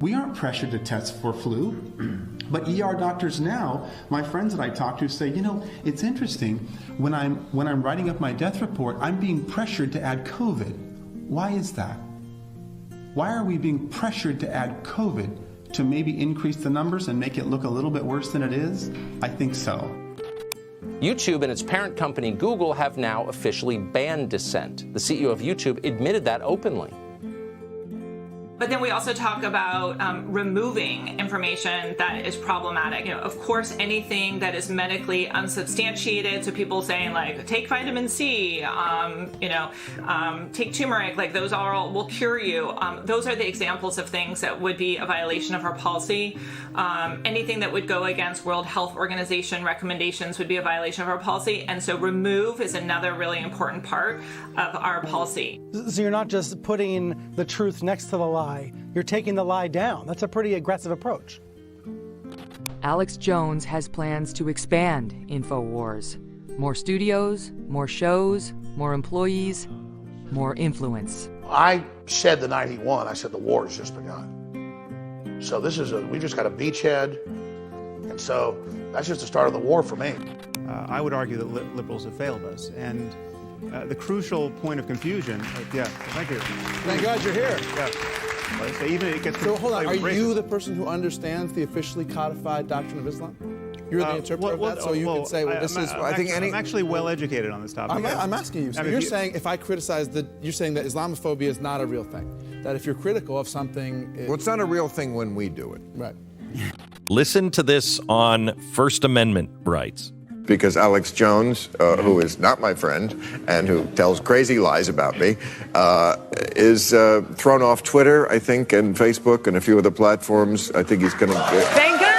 We aren't pressured to test for flu, but ER doctors now, my friends that I talk to say, you know, it's interesting, when I'm writing up my death report, I'm being pressured to add COVID. Why is that? Why are we being pressured to add COVID to maybe increase the numbers and make it look a little bit worse than it is? I think so. YouTube and its parent company Google have now officially banned dissent. The CEO of YouTube admitted that openly. But then we also talk about removing information that is problematic. You know, of course, anything that is medically unsubstantiated, so people saying like, take vitamin C, take turmeric, like those all will cure you. Those are the examples of things that would be a violation of our policy. Anything that would go against World Health Organization recommendations would be a violation of our policy. And so remove is another really important part of our policy. So you're not just putting the truth next to the lie. You're taking the lie down. That's a pretty aggressive approach. Alex Jones has plans to expand InfoWars. More studios, more shows, more employees, more influence. I said the 91, I said the war has just begun. So we just got a beachhead, and so that's just the start of the war for me. I would argue that liberals have failed us, and the crucial point of confusion, thank you. Thank God you're here. Yeah. So even it gets so hold on, are you the person who understands the officially codified doctrine of Islam? You're the interpreter of that, so you can say, well, I'm actually well educated on this topic. I'm asking you. So you're saying if I criticize you're saying that Islamophobia is not a real thing. That if you're critical of something, well, it's not a real thing when we do it. Right. Listen to this on First Amendment rights. Because Alex Jones, who is not my friend and who tells crazy lies about me, is thrown off Twitter, I think, and Facebook and a few other platforms. I think he's going to... Thank God!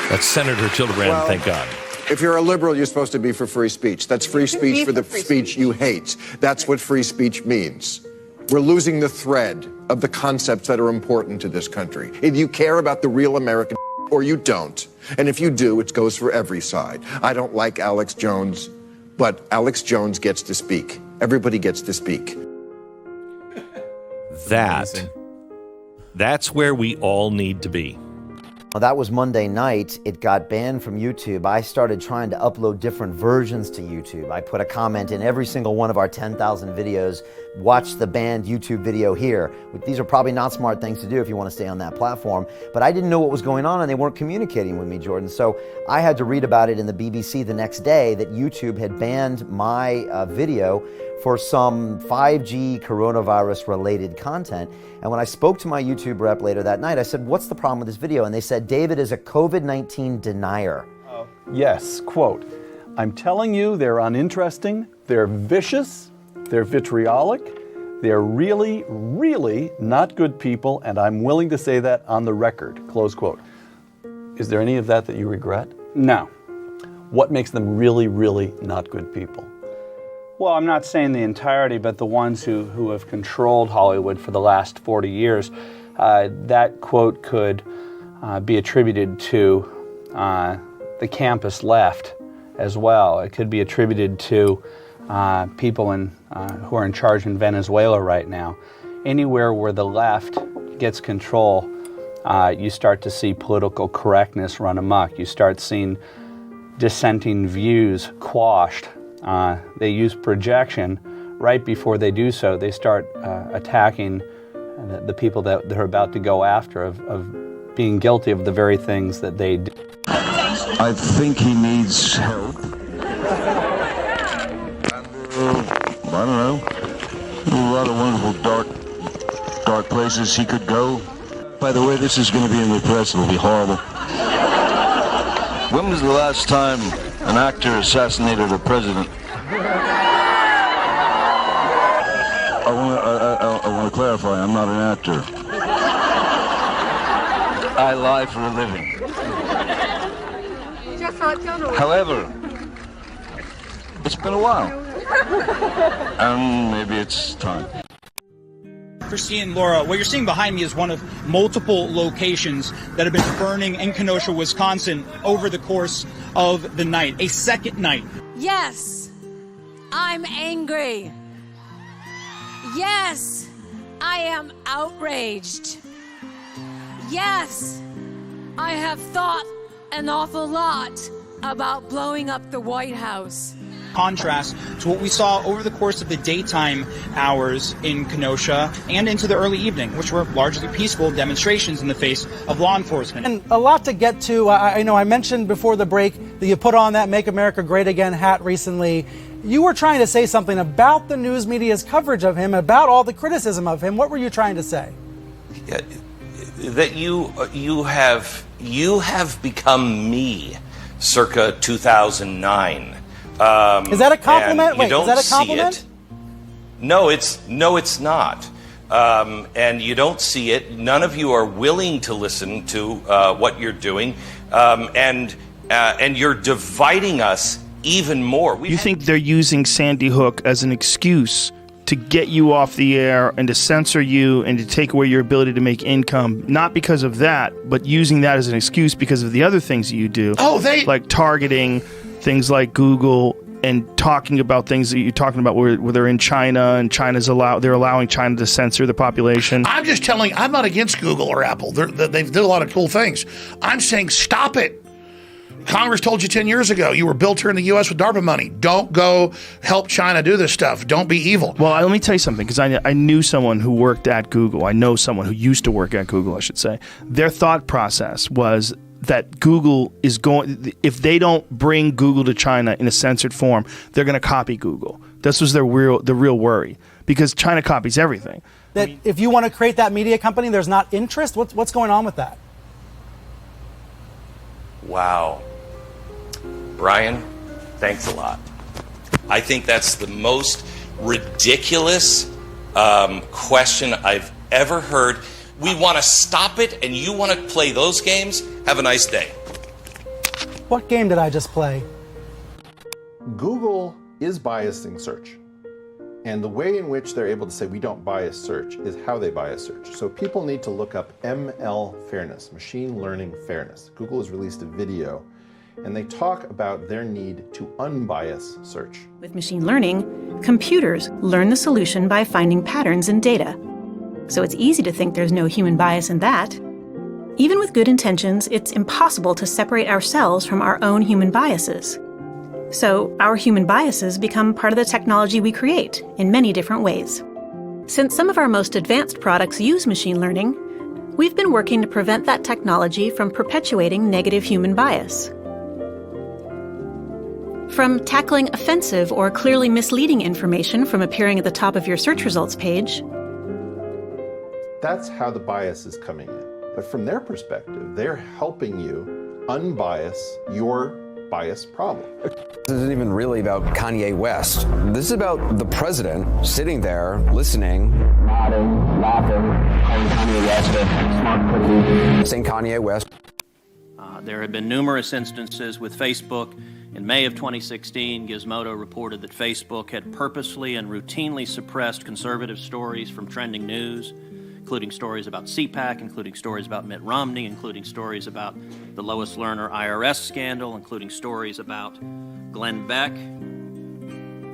That's Senator Gillibrand, well, thank God. If you're a liberal, you're supposed to be for free speech. That's free speech for the speech you hate. That's what free speech means. We're losing the thread of the concepts that are important to this country. If you care about the real American or you don't. And if you do, it goes for every side. I don't like Alex Jones, but Alex Jones gets to speak. Everybody gets to speak. That's where we all need to be. Well, that was Monday night. It got banned from YouTube. I started trying to upload different versions to YouTube. I put a comment in every single one of our 10,000 videos. Watch the banned YouTube video here. These are probably not smart things to do if you want to stay on that platform. But I didn't know what was going on, and they weren't communicating with me, Jordan. So I had to read about it in the BBC the next day that YouTube had banned my video for some 5G coronavirus-related content. And when I spoke to my YouTube rep later that night, I said, what's the problem with this video? And they said, David is a COVID-19 denier. Yes, quote, I'm telling you they're uninteresting, they're vicious, they're vitriolic, they're really, really not good people, and I'm willing to say that on the record, close quote. Is there any of that you regret? No. What makes them really, really not good people? Well, I'm not saying the entirety, but the ones who have controlled Hollywood for the last 40 years, that quote could be attributed to the campus left as well. It could be attributed to people who are in charge in Venezuela right now. Anywhere where the left gets control, you start to see political correctness run amok. You start seeing dissenting views quashed. They use projection. Right before they do so, they start attacking the people that they're about to go after of being guilty of the very things that they do. I think he needs help. I don't know. A lot of wonderful dark places he could go. By the way, this is going to be in the press. It'll be horrible. When was the last time an actor assassinated a president? I want to clarify, I'm not an actor. I lie for a living. However, it's been a while. And maybe it's time. Christine and Laura, what you're seeing behind me is one of multiple locations that have been burning in Kenosha, Wisconsin over the course of the night, a second night. Yes, I'm angry. Yes, I am outraged. Yes, I have thought an awful lot about blowing up the White House. Contrast to what we saw over the course of the daytime hours in Kenosha and into the early evening, which were largely peaceful demonstrations in the face of law enforcement. And a lot to get to. I know I mentioned before the break that you put on that Make America Great Again hat recently. You were trying to say something about the news media's coverage of him, about all the criticism of him. What were you trying to say? Yeah, that you have become me circa 2009. Is that a compliment? Wait, is that a compliment? No, it's not. And you don't see it. None of you are willing to listen to what you're doing, and you're dividing us even more. You think they're using Sandy Hook as an excuse to get you off the air and to censor you and to take away your ability to make income, not because of that, but using that as an excuse because of the other things that you do. Like targeting things like Google and talking about things that you're talking about where they're in China and they're allowing China to censor the population. I'm just telling, I'm not against Google or Apple. They do a lot of cool things. I'm saying stop it. Congress told you 10 years ago you were built here in the U.S. with DARPA money. Don't go help China do this stuff. Don't be evil. Well, let me tell you something, because I knew someone who worked at Google. I know someone who used to work at Google, I should say. Their thought process was that Google is going, if they don't bring Google to China in a censored form, they're going to copy Google. This was the real worry, because China copies everything. That if you want to create that media company, there's not interest? What's going on with that? Wow. Brian, thanks a lot. I think that's the most ridiculous question I've ever heard. We want to stop it, and you want to play those games? Have a nice day. What game did I just play? Google is biasing search. And the way in which they're able to say we don't bias search is how they bias search. So people need to look up ML fairness, machine learning fairness. Google has released a video, and they talk about their need to unbias search. With machine learning, computers learn the solution by finding patterns in data. So it's easy to think there's no human bias in that. Even with good intentions, it's impossible to separate ourselves from our own human biases. So our human biases become part of the technology we create in many different ways. Since some of our most advanced products use machine learning, we've been working to prevent that technology from perpetuating negative human bias. From tackling offensive or clearly misleading information from appearing at the top of your search results page. That's how the bias is coming in. But from their perspective, they're helping you unbias your bias problem. This isn't even really about Kanye West. This is about the president sitting there, listening, nodding, laughing, calling Kanye West a smart cookie, saying Kanye West. There have been numerous instances with Facebook. In May of 2016, Gizmodo reported that Facebook had purposely and routinely suppressed conservative stories from trending news, including stories about CPAC, including stories about Mitt Romney, including stories about the Lois Lerner IRS scandal, including stories about Glenn Beck.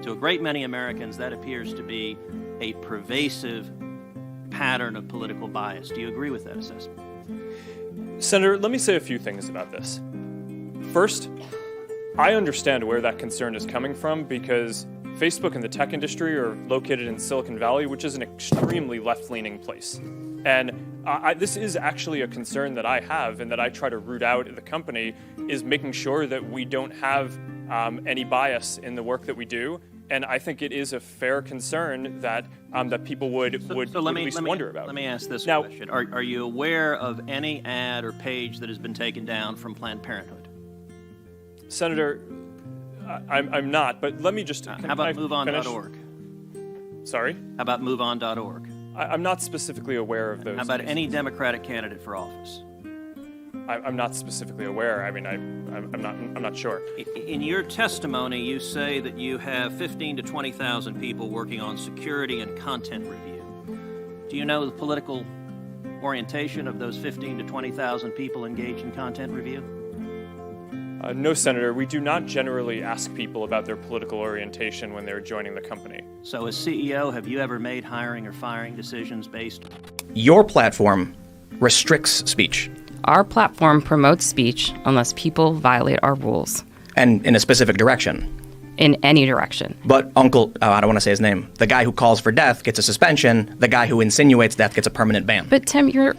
To a great many Americans, that appears to be a pervasive pattern of political bias. Do you agree with that assessment? Senator, let me say a few things about this. First, I understand where that concern is coming from because Facebook and the tech industry are located in Silicon Valley, which is an extremely left-leaning place. And this is actually a concern that I have and that I try to root out at the company, is making sure that we don't have any bias in the work that we do. And I think it is a fair concern that that people would at least wonder about. Let me ask this question. Are you aware of any ad or page that has been taken down from Planned Parenthood? Senator, I'm not, but let me just... How about MoveOn.org? Sorry? How about MoveOn.org? I'm not specifically aware of those. How about any Democratic candidate for office? I'm not specifically aware. I mean, I'm not sure. In your testimony, you say that you have 15 to 20,000 people working on security and content review. Do you know the political orientation of those 15 to 20,000 people engaged in content review? No, Senator. We do not generally ask people about their political orientation when they're joining the company. So as CEO, have you ever made hiring or firing decisions based? Your platform restricts speech. Our platform promotes speech unless people violate our rules. And in a specific direction. In any direction. But I don't want to say his name. The guy who calls for death gets a suspension. The guy who insinuates death gets a permanent ban. But Tim, you're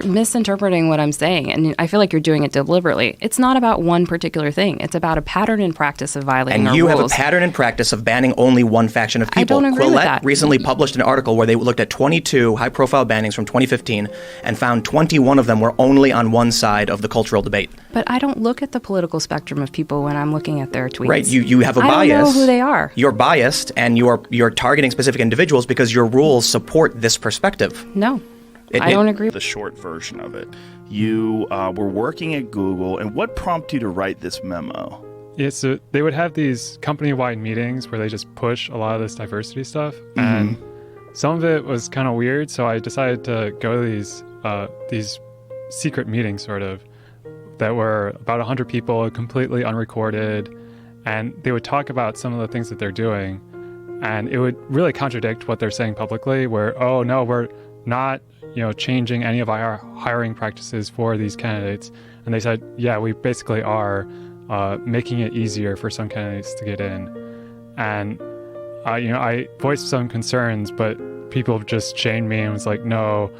misinterpreting what I'm saying, and I feel like you're doing it deliberately. It's not about one particular thing. It's about a pattern and practice of violating our rules. And you have a pattern and practice of banning only one faction of people. I don't agree with that. Recently published an article where they looked at 22 high-profile bannings from 2015 and found 21 of them were only on one side of the cultural debate. But I don't look at the political spectrum of people when I'm looking at their tweets. Right, you have a bias. I don't know who they are. You're biased, and you're targeting specific individuals because your rules support this perspective. No, I don't agree. The short version of it. You were working at Google, and what prompted you to write this memo? Yeah, so they would have these company-wide meetings where they just push a lot of this diversity stuff, and some of it was kind of weird, so I decided to go to these secret meetings, sort of, that were about 100 people, completely unrecorded, and they would talk about some of the things that they're doing, and it would really contradict what they're saying publicly, where, oh no, we're not, changing any of our hiring practices for these candidates. And they said, yeah, we basically are making it easier for some candidates to get in. And I voiced some concerns, but people just chained me and was like, no,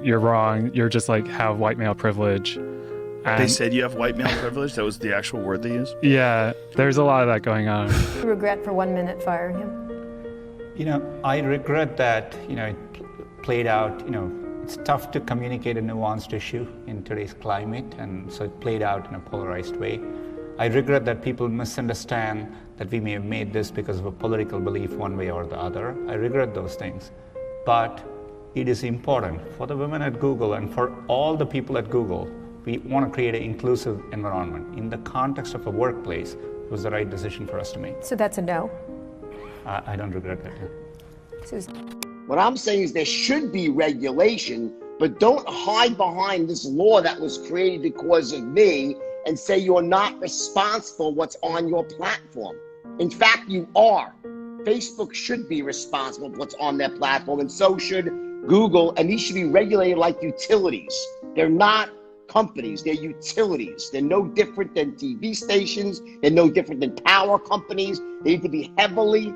you're wrong. You're just have white male privilege. And they said you have white male privilege? That was the actual word they used? Yeah, there's a lot of that going on. Regret for 1 minute firing him? I regret that, it played out, it's tough to communicate a nuanced issue in today's climate, and so it played out in a polarized way. I regret that people misunderstand that we may have made this because of a political belief one way or the other. I regret those things. But it is important for the women at Google and for all the people at Google. We want to create an inclusive environment. In the context of a workplace, it was the right decision for us to make. So that's a no? I don't regret that. What I'm saying is there should be regulation, but don't hide behind this law that was created because of me and say you're not responsible for what's on your platform. In fact, you are. Facebook should be responsible for what's on their platform, and so should Google, and these should be regulated like utilities. They're not companies, they're utilities. They're no different than TV stations. They're no different than power companies. They need to be heavily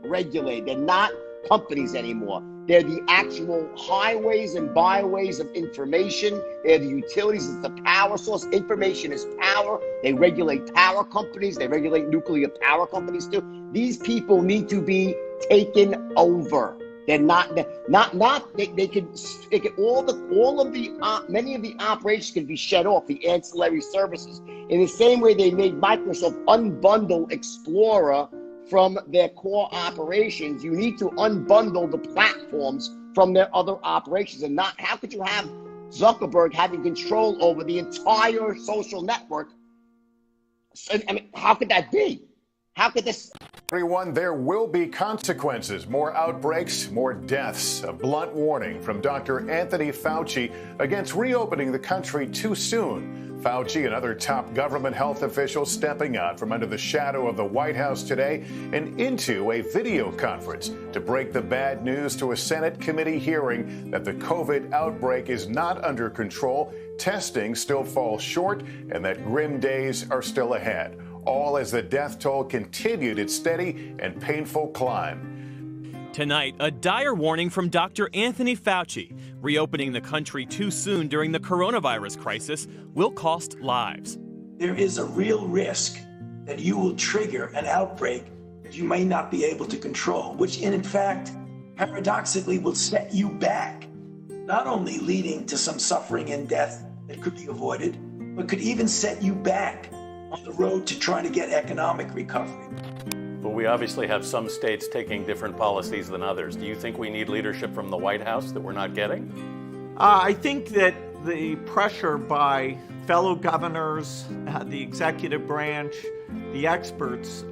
regulated. They're not companies anymore. They're the actual highways and byways of information. They're the utilities. It's the power source. Information is power. They regulate power companies. They regulate nuclear power companies too. These people need to be taken over. They're many of the operations can be shut off, the ancillary services. In the same way they made Microsoft unbundle Explorer from their core operations, you need to unbundle the platforms from their other operations. And not, how could you have Zuckerberg having control over the entire social network? I mean, how could that be? How could this? Everyone, there will be consequences. More outbreaks, more deaths. A blunt warning from Dr. Anthony Fauci against reopening the country too soon. Fauci and other top government health officials stepping out from under the shadow of the White House today and into a video conference to break the bad news to a Senate committee hearing that the COVID outbreak is not under control, testing still falls short, and that grim days are still ahead. All as the death toll continued its steady and painful climb. Tonight, a dire warning from Dr. Anthony Fauci. Reopening the country too soon during the coronavirus crisis will cost lives. There is a real risk that you will trigger an outbreak that you may not be able to control, which in fact, paradoxically will set you back, not only leading to some suffering and death that could be avoided, but could even set you back on the road to trying to get economic recovery. But we obviously have some states taking different policies than others. Do you think we need leadership from the White House that we're not getting? I think that the pressure by fellow governors, the executive branch, the experts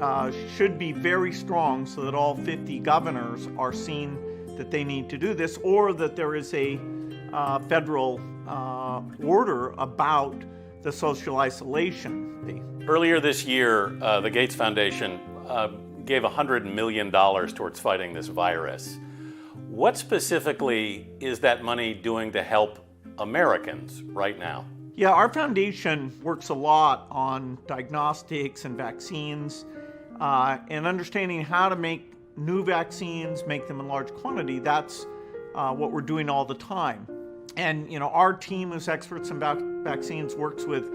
should be very strong so that all 50 governors are seen that they need to do this, or that there is a federal order about the social isolation. Earlier this year, the Gates Foundation gave $100 million towards fighting this virus. What specifically is that money doing to help Americans right now? Yeah, our foundation works a lot on diagnostics and vaccines and understanding how to make new vaccines, make them in large quantity. That's what we're doing all the time. And our team, who's experts in vaccines, works with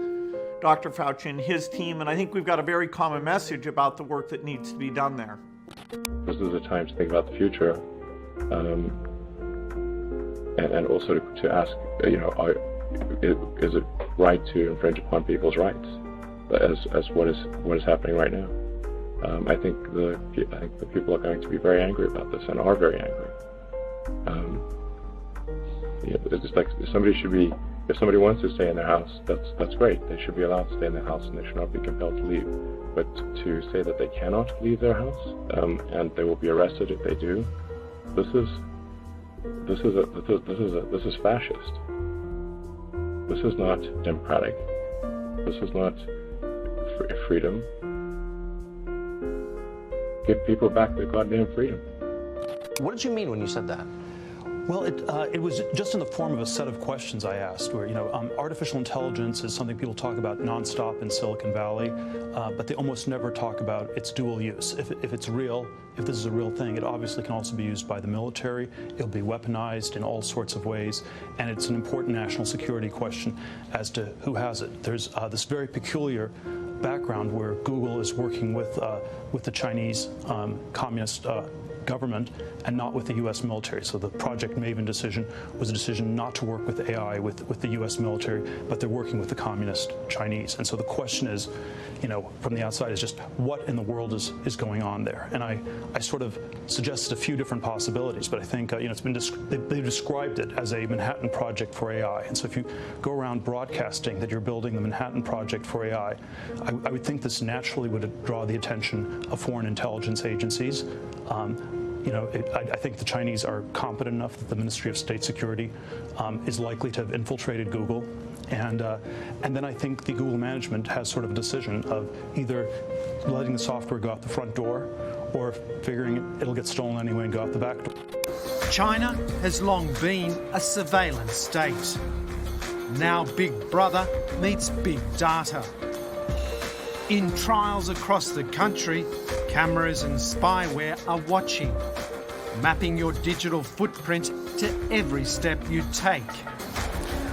Dr. Fauci and his team, and I think we've got a very common message about the work that needs to be done there. This is a time to think about the future, and also to ask, is it right to infringe upon people's rights, as what is happening right now? I think the people are going to be very angry about this, and are very angry. It's just like if somebody wants to stay in their house, that's great. They should be allowed to stay in their house, and they should not be compelled to leave. But to say that they cannot leave their house, and they will be arrested if they do, this is fascist. This is not democratic. This is not freedom. Give people back their goddamn freedom. What did you mean when you said that? Well, it was just in the form of a set of questions I asked where, artificial intelligence is something people talk about nonstop in Silicon Valley, but they almost never talk about its dual use. If it's real, if this is a real thing, it obviously can also be used by the military. It'll be weaponized in all sorts of ways, and it's an important national security question as to who has it. There's this very peculiar background where Google is working with the Chinese communist government and not with the U.S. military. So the Project Maven decision was a decision not to work with AI with the U.S. military, but they're working with the communist Chinese. And so the question is, from the outside is just what in the world is going on there? And I sort of suggested a few different possibilities, but I think it's been they've described it as a Manhattan Project for AI. And so if you go around broadcasting that you're building the Manhattan Project for AI, I would think this naturally would draw the attention of foreign intelligence agencies. I think the Chinese are competent enough that the Ministry of State Security is likely to have infiltrated Google. And then I think the Google management has sort of a decision of either letting the software go out the front door or figuring it'll get stolen anyway and go out the back door. China has long been a surveillance state. Now Big Brother meets Big Data. In trials across the country, cameras and spyware are watching, mapping your digital footprint to every step you take.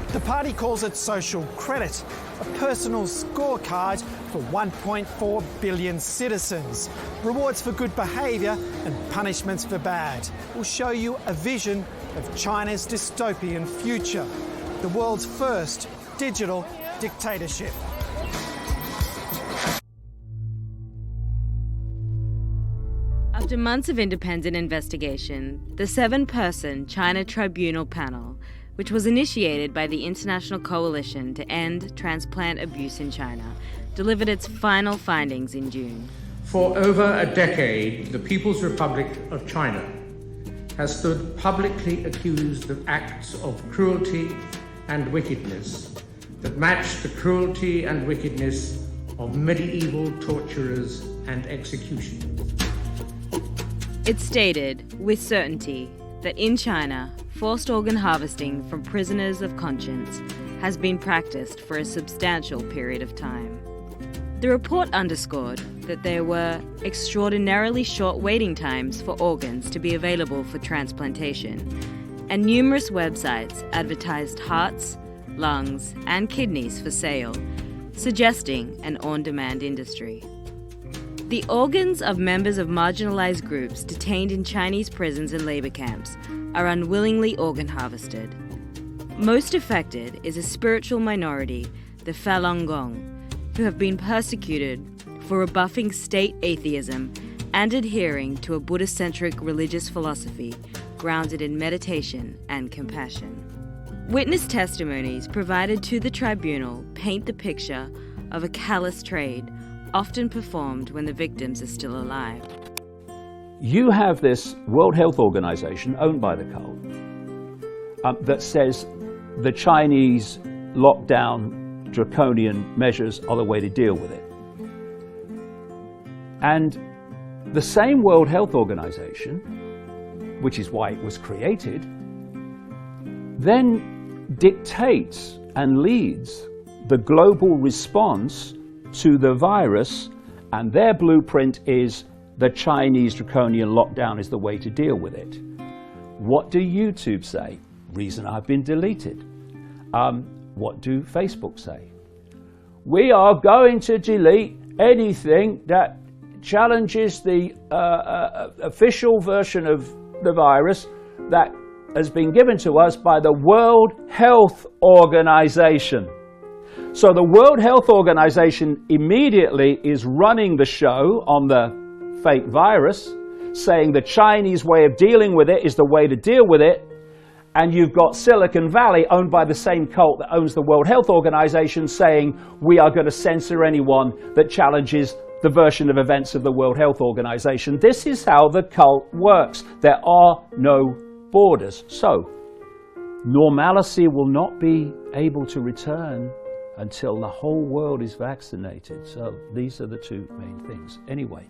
The party calls it social credit, a personal scorecard for 1.4 billion citizens. Rewards for good behaviour and punishments for bad. Will show you a vision of China's dystopian future, the world's first digital dictatorship. After months of independent investigation, the 7-person China Tribunal panel, which was initiated by the International Coalition to End Transplant Abuse in China, delivered its final findings in June. For over a decade, the People's Republic of China has stood publicly accused of acts of cruelty and wickedness that match the cruelty and wickedness of medieval torturers and executioners. It stated, with certainty, that in China, forced organ harvesting from prisoners of conscience has been practiced for a substantial period of time. The report underscored that there were extraordinarily short waiting times for organs to be available for transplantation, and numerous websites advertised hearts, lungs, and kidneys for sale, suggesting an on-demand industry. The organs of members of marginalized groups detained in Chinese prisons and labor camps are unwillingly organ harvested. Most affected is a spiritual minority, the Falun Gong, who have been persecuted for rebuffing state atheism and adhering to a Buddhist-centric religious philosophy grounded in meditation and compassion. Witness testimonies provided to the tribunal paint the picture of a callous trade, often performed when the victims are still alive. You have this World Health Organization, owned by the cult, that says the Chinese lockdown, draconian measures are the way to deal with it. And The same World Health Organization, which is why it was created, then dictates and leads the global response to the virus, and their blueprint is the Chinese draconian lockdown is the way to deal with it. What do YouTube say? Reason I've been deleted. What do Facebook say? We are going to delete anything that challenges the official version of the virus that has been given to us by the World Health Organization. So the World Health Organization immediately is running the show on the fake virus, saying the Chinese way of dealing with it is the way to deal with it. And you've got Silicon Valley, owned by the same cult that owns the World Health Organization, saying we are going to censor anyone that challenges the version of events of the World Health Organization. This is how the cult works. There are no borders. So, normalcy will not be able to return until the whole world is vaccinated. So, these are the two main things. Anyway,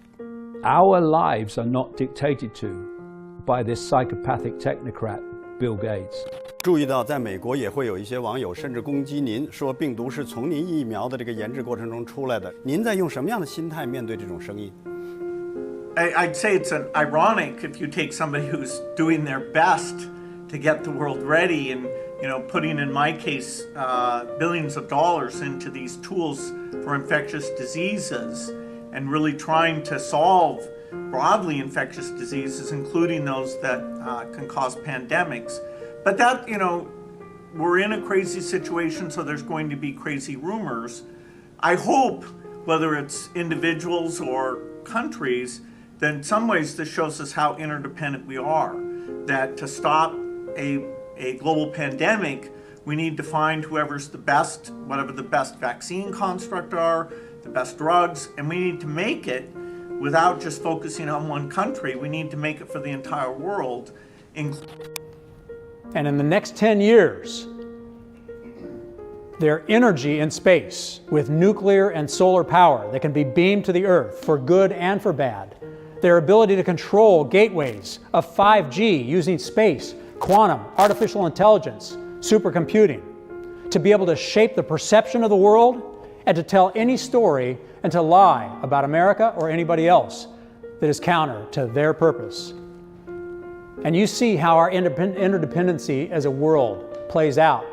our lives are not dictated to by this psychopathic technocrat Bill Gates. 注意到，在美国也会有一些网友甚至攻击您，说病毒是从您疫苗的这个研制过程中出来的。您在用什么样的心态面对这种声音？ I'd say it's an ironic if you take somebody who's doing their best to get the world ready and, you know, putting, in my case, billions of dollars into these tools for infectious diseases and really trying to solve broadly infectious diseases, including those that can cause pandemics. But that, you know, we're in a crazy situation, so there's going to be crazy rumors. I hope, whether it's individuals or countries, that in some ways this shows us how interdependent we are. That to stop a global pandemic, we need to find whoever's the best, whatever the best vaccine construct are, the best drugs, and we need to make it without just focusing on one country. We need to make it for the entire world. And in the next 10 years, their energy in space with nuclear and solar power that can be beamed to the Earth for good and for bad, their ability to control gateways of 5G using space, quantum, artificial intelligence, supercomputing, to be able to shape the perception of the world and to tell any story and to lie about America or anybody else that is counter to their purpose. And you see how our interdependency as a world plays out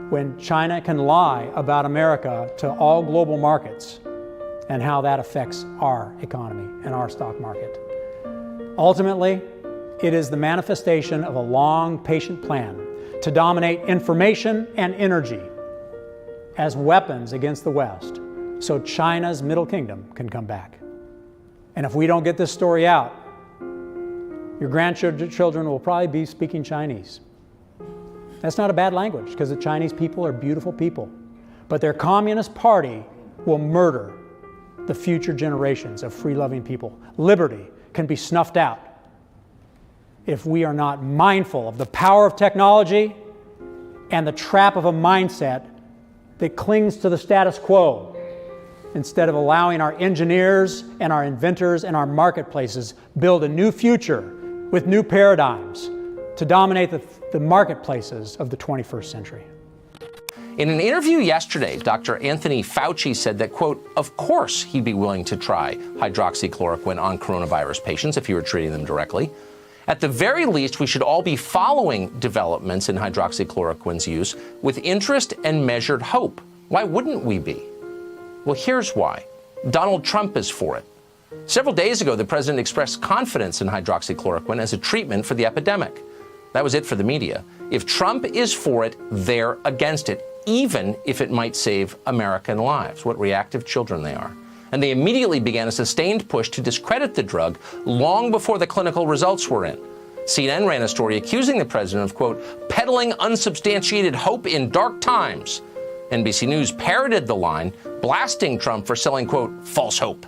when China can lie about America to all global markets and how that affects our economy and our stock market. Ultimately, it is the manifestation of a long, patient plan to dominate information and energy as weapons against the West, so China's Middle Kingdom can come back. And if we don't get this story out, your grandchildren will probably be speaking Chinese. That's not a bad language, because the Chinese people are beautiful people. But their Communist Party will murder the future generations of free-loving people. Liberty can be snuffed out if we are not mindful of the power of technology and the trap of a mindset that clings to the status quo instead of allowing our engineers and our inventors and our marketplaces build a new future with new paradigms to dominate the marketplaces of the 21st century. In an interview yesterday, Dr. Anthony Fauci said that, quote, of course he'd be willing to try hydroxychloroquine on coronavirus patients if he were treating them directly. At the very least, we should all be following developments in hydroxychloroquine's use with interest and measured hope. Why wouldn't we be? Well, here's why. Donald Trump is for it. Several days ago, the president expressed confidence in hydroxychloroquine as a treatment for the epidemic. That was it for the media. If Trump is for it, they're against it, even if it might save American lives. What reactive children they are. And they immediately began a sustained push to discredit the drug long before the clinical results were in. CNN ran a story accusing the president of, quote, peddling unsubstantiated hope in dark times. NBC News parroted the line, blasting Trump for selling, quote, false hope.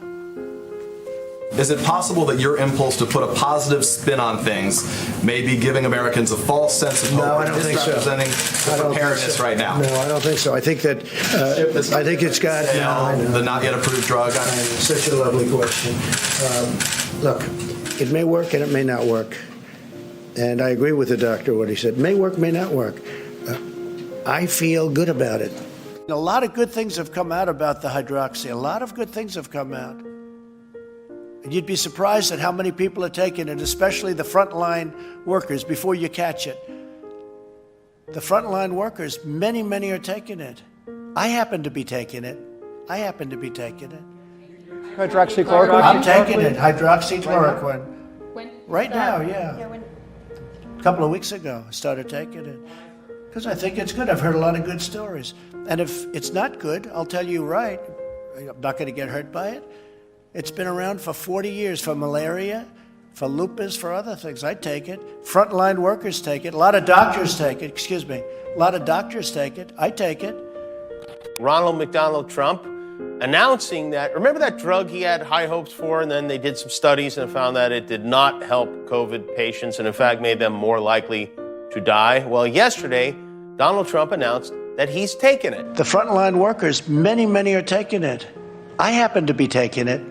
Is it possible that your impulse to put a positive spin on things may be giving Americans a false sense of hope? No, I don't think so. Misrepresenting the preparedness right now. No, I don't think so. I think that I think it's got the not yet approved drug. Such a lovely question. Look, it may work and it may not work. And I agree with the doctor, what he said. May work, may not work. I feel good about it. A lot of good things have come out about the hydroxy. A lot of good things have come out. And you'd be surprised at how many people are taking it, especially the frontline workers, before you catch it. The frontline workers, many are taking it. I happen to be taking it. Hydroxychloroquine? I'm taking it, hydroxychloroquine. Right now, yeah. A couple of weeks ago, I started taking it. Because I think it's good. I've heard a lot of good stories. And if it's not good, I'll tell you right, I'm not going to get hurt by it. It's been around for 40 years for malaria, for lupus, for other things. I take it. Frontline workers take it. A lot of doctors take it. A lot of doctors take it. I take it. Ronald McDonald Trump announcing that, remember that drug he had high hopes for, and then they did some studies and found that it did not help COVID patients and in fact made them more likely to die? Well, yesterday, Donald Trump announced that he's taken it. The frontline workers, many are taking it. I happen to be taking it.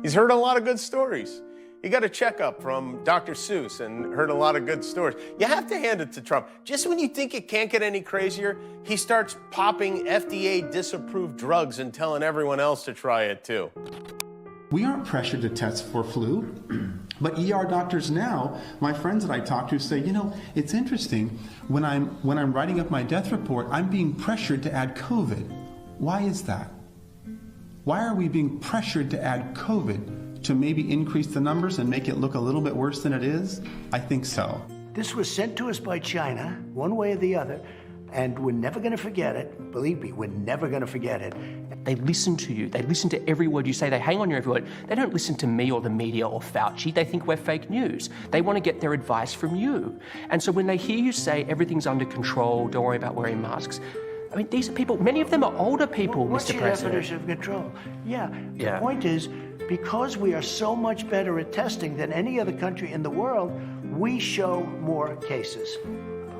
He's heard a lot of good stories. He got a checkup from Dr. Seuss and heard a lot of good stories. You have to hand it to Trump. Just when you think it can't get any crazier, he starts popping FDA-disapproved drugs and telling everyone else to try it too. We aren't pressured to test for flu, but ER doctors now, my friends that I talk to say, you know, it's interesting, when I'm writing up my death report, I'm being pressured to add COVID. Why is that? Why are we being pressured to add COVID to maybe increase the numbers and make it look a little bit worse than it is? I think so. This was sent to us by China, one way or the other, and we're never going to forget it. Believe me, we're never going to forget it. They listen to you. They listen to every word you say. They hang on your every word. They don't listen to me or the media or Fauci. They think we're fake news. They want to get their advice from you. And so when they hear you say everything's under control, don't worry about wearing masks, I mean, these are people, many of them are older people, What's Mr. your President. definition of control? The point is, because we are so much better at testing than any other country in the world, we show more cases.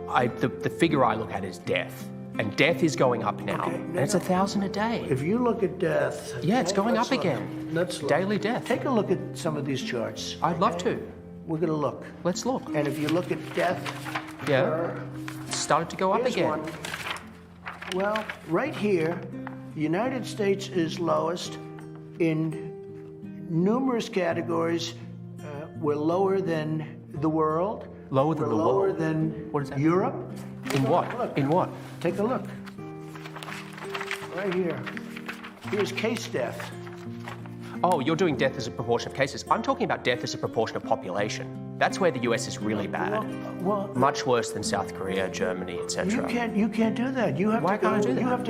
The figure I look at is death. And death is going up now. And it's 1,000 a day. If you look at death... Yeah, it's going up again. Let's look. Daily death. Take a look at some of these charts. I'd love to. We're going to look. Let's look. And if you look at death... It's started to go up again. One. Well, right here, the United States is lowest. In numerous categories, we're lower than the world. Lower than the world? Lower than what is that? Europe. In what? Look. In what? Take a look. Right here. Here's case death. Oh, you're doing death as a proportion of cases. I'm talking about death as a proportion of population. That's where the US is really bad. Well, much worse than South Korea, Germany, etc. You can't do that. You have Why to go, can't I do that? You have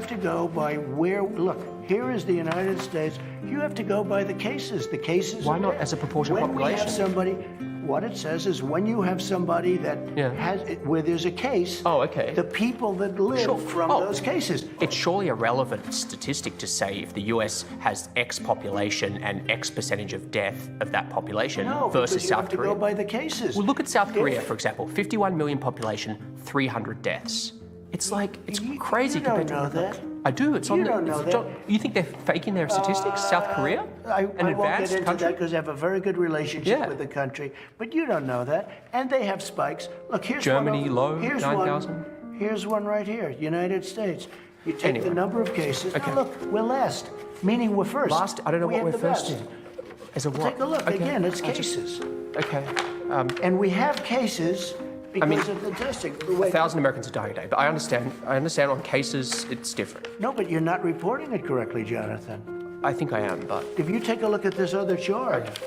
to go by where. Look, here is the United States. You have to go by the cases. The cases. Why not as a proportion of when population? We have somebody. What it says is when you have somebody that has where there's a case. Oh, okay. The people that live from those cases. It's surely a relevant statistic to say if the US has X population and X percentage of death of that population versus you South have to Korea. go by the cases. Well, look at South Korea, for example. 51 million population, 300 deaths. It's like, it's crazy compared to that. I do. It's You on the. don't know that. You think they're faking their statistics? South Korea? I An won't advanced get into country? that because I have a very good relationship with the country. But you don't know that. And they have spikes. Look, here's Germany, one. low, Here's 9,000? Here's one right here, United States. You take Anyway. the number of cases. Okay. Now look, we're last, meaning we're first. Last? I don't know we what have we're the first best. in. As a Well, what? take a look. Okay. Again, it's I just- cases. Okay. And we have cases because of the testing. The way- 1,000 Americans are dying a day, but I understand on cases, it's different. No, but you're not reporting it correctly, Jonathan. I think I am, but... If you take a look at this other chart,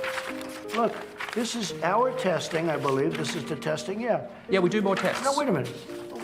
look, this is our testing, I believe. This is the testing, Yeah, we do more tests. No, wait a minute.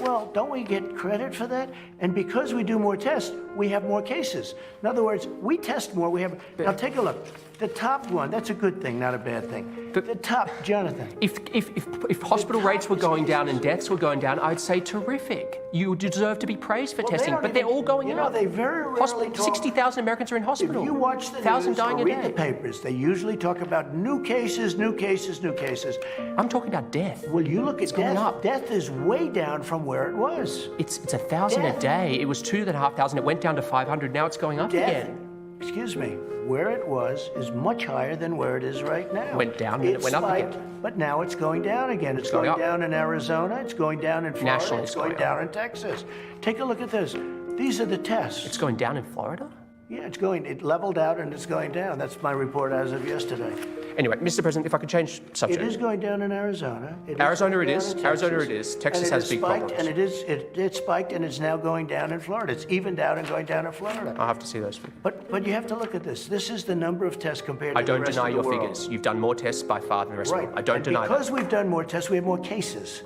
Well, don't we get credit for that? And because we do more tests, we have more cases. In other words, we test more, we have... Now, take a look. The top one, that's a good thing, not a bad thing. The top, Jonathan. If hospital rates were going down and deaths were going down, I'd say terrific. You deserve to be praised for testing, but they're all going up. They very rarely talk... 60,000 Americans are in hospital. If you watch the 1,000 news dying or a read day. the papers, they usually talk about new cases, new cases, new cases. I'm talking about death. Well, you look at going death. up. Death is way down from where it was. It's 1,000 a day. It was 2,500. It went down to 500. Now it's going up again. excuse me, where it was is much higher than where it is right now. It went down and it went up again. But now it's going down again. It's going down in Arizona. It's going down in Florida. Nationally, it's going down in Texas. Take a look at this. These are the tests. It's going down in Florida? Yeah, it leveled out and it's going down. That's my report as of yesterday. Anyway, Mr. President, if I could change subject. It is going down in Arizona. Arizona it is. Arizona it is. Texas has big problems. And it spiked and it's now going down in Florida. It's evened out and going down in Florida. I'll have to see those figures. But you have to look at this. This is the number of tests compared to the rest of the world. I don't deny your figures. You've done more tests by far than the rest of the world. I don't deny that. Because we've done more tests, we have more cases.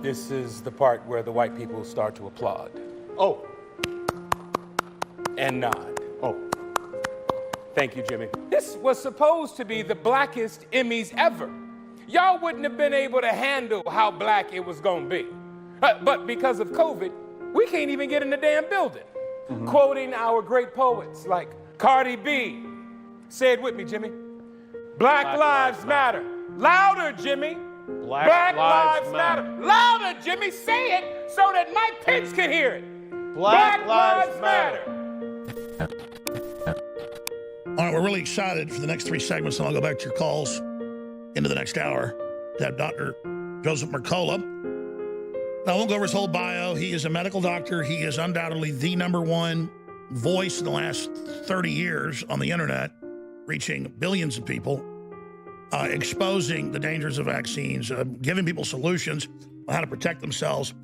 This is the part where the white people start to applaud. Oh. And nod. Oh. Thank you, Jimmy. This was supposed to be the blackest Emmys ever. Y'all wouldn't have been able to handle how black it was gonna be. But because of COVID, we can't even get in the damn building. Quoting our great poets like Cardi B. Say it with me, Jimmy. Black lives matter. Louder, Jimmy. Black lives matter. Louder, Jimmy. Say it so that Mike Pence can hear it. Black lives matter. All right, we're really excited for the next 3 segments, and I'll go back to your calls into the next hour to have Dr. Joseph Mercola. Now, I won't go over his whole bio. He is a medical doctor. He is undoubtedly the #1 voice in the last 30 years on the internet, reaching billions of people, exposing the dangers of vaccines, giving people solutions on how to protect themselves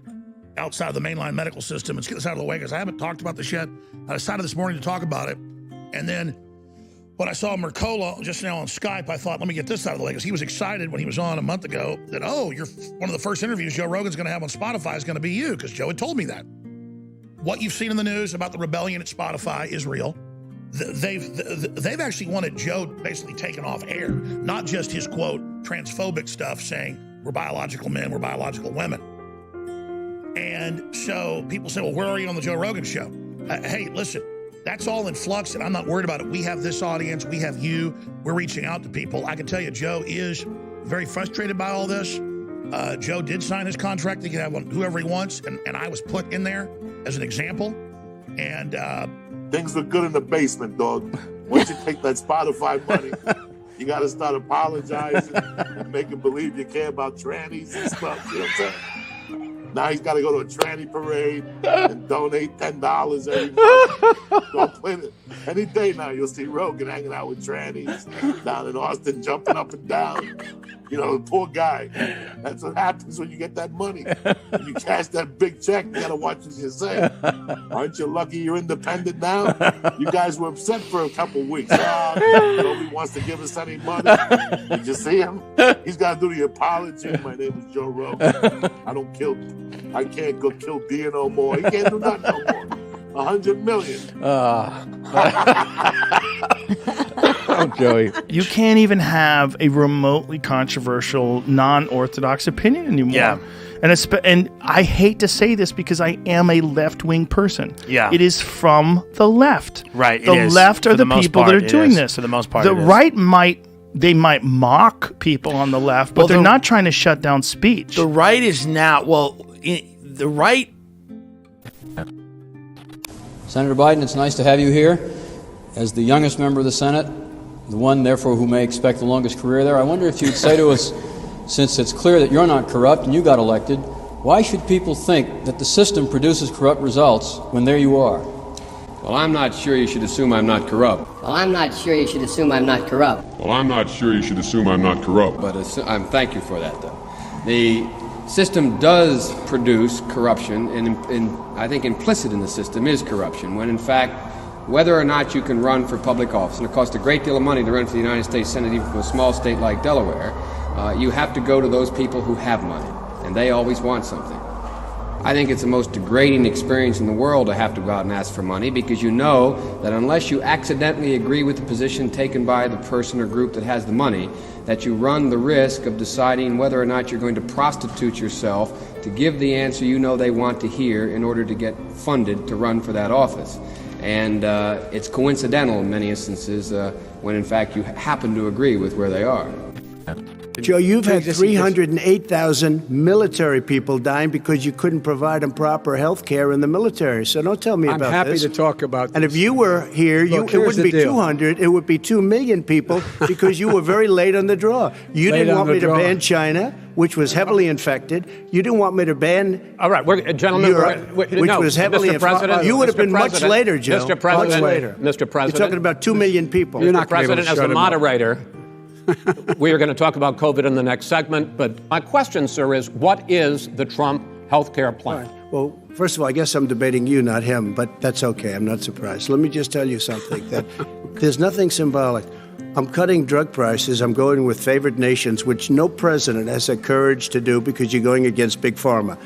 outside of the mainline medical system. Let's get this out of the way because I haven't talked about this yet. I decided this morning to talk about it. And then when I saw Mercola just now on Skype, I thought, let me get this out of the way because he was excited when he was on a month ago that, oh, you're one of the first interviews Joe Rogan's going to have on Spotify is going to be you because Joe had told me that. What you've seen in the news about the rebellion at Spotify is real. They've actually wanted Joe basically taken off air, not just his, quote, transphobic stuff saying we're biological men, we're biological women. And so people say, well, where are you on the Joe Rogan show? Hey, listen, that's all in flux, and I'm not worried about it. We have this audience. We have you. We're reaching out to people. I can tell you Joe is very frustrated by all this. Joe did sign his contract. He can have whoever he wants, and I was put in there as an example. And things look good in the basement, dog. Once you take that Spotify money, you got to start apologizing and making believe you care about trannies and stuff. You know what I'm saying? Now he's got to go to a tranny parade and donate $10 every month. Don't play it. Any day now, you'll see Rogan hanging out with trannies down in Austin, jumping up and down. You know, the poor guy. That's what happens when you get that money. When you cash that big check, you got to watch what you say. Aren't you lucky you're independent now? You guys were upset for a couple weeks. Nobody wants to give us any money. Did you see him? He's got to do the apology. My name is Joe Rogan. I can't go kill deer no more. He can't do that no more. 100 million. Oh, Joey. You can't even have a remotely controversial, non-orthodox opinion anymore. Yeah. And I hate to say this because I am a left-wing person. Yeah. It is from the left. Right. The left are the people that are doing this. For the most part, the right might mock people on the left, but they're not trying to shut down speech. The right is now, the right. Senator Biden, it's nice to have you here. As the youngest member of the Senate, the one, therefore, who may expect the longest career there, I wonder if you'd say to us, since it's clear that you're not corrupt and you got elected, why should people think that the system produces corrupt results when there you are? Well, I'm not sure you should assume I'm not corrupt. Well, I'm not sure you should assume I'm not corrupt. Well, I'm not sure you should assume I'm not corrupt. But thank you for that, though. The system does produce corruption, and I think implicit in the system is corruption, when in fact, whether or not you can run for public office, and it costs a great deal of money to run for the United States Senate, even from a small state like Delaware, you have to go to those people who have money, and they always want something. I think it's the most degrading experience in the world to have to go out and ask for money, because you know that unless you accidentally agree with the position taken by the person or group that has the money, that you run the risk of deciding whether or not you're going to prostitute yourself to give the answer you know they want to hear in order to get funded to run for that office. And it's coincidental in many instances when in fact you happen to agree with where they are. Joe, you've had 308,000 military people dying because you couldn't provide them proper health care in the military. So don't tell me I'm about happy this. to talk about this. And if you were here, Look, it here's wouldn't the be deal. 200, it would be 2 million people because you were very late on the draw. You Late didn't on want the me to draw. ban China, which was heavily infected. You didn't want me to ban All right, gentlemen, Europe, which no, was heavily Mr. President, You would have Mr. been much President, later, Joe. Mr. President, much later. Mr. President. You're talking about 2 million people. You're Mr. not gonna be able to President, as shut a him up. moderator, we are going to talk about COVID in the next segment. But my question, sir, is what is the Trump health care plan? Well, first of all, I guess I'm debating you, not him, but that's okay. I'm not surprised. Let me just tell you something, that there's nothing symbolic. I'm cutting drug prices. I'm going with favored nations, which no president has the courage to do because you're going against Big Pharma.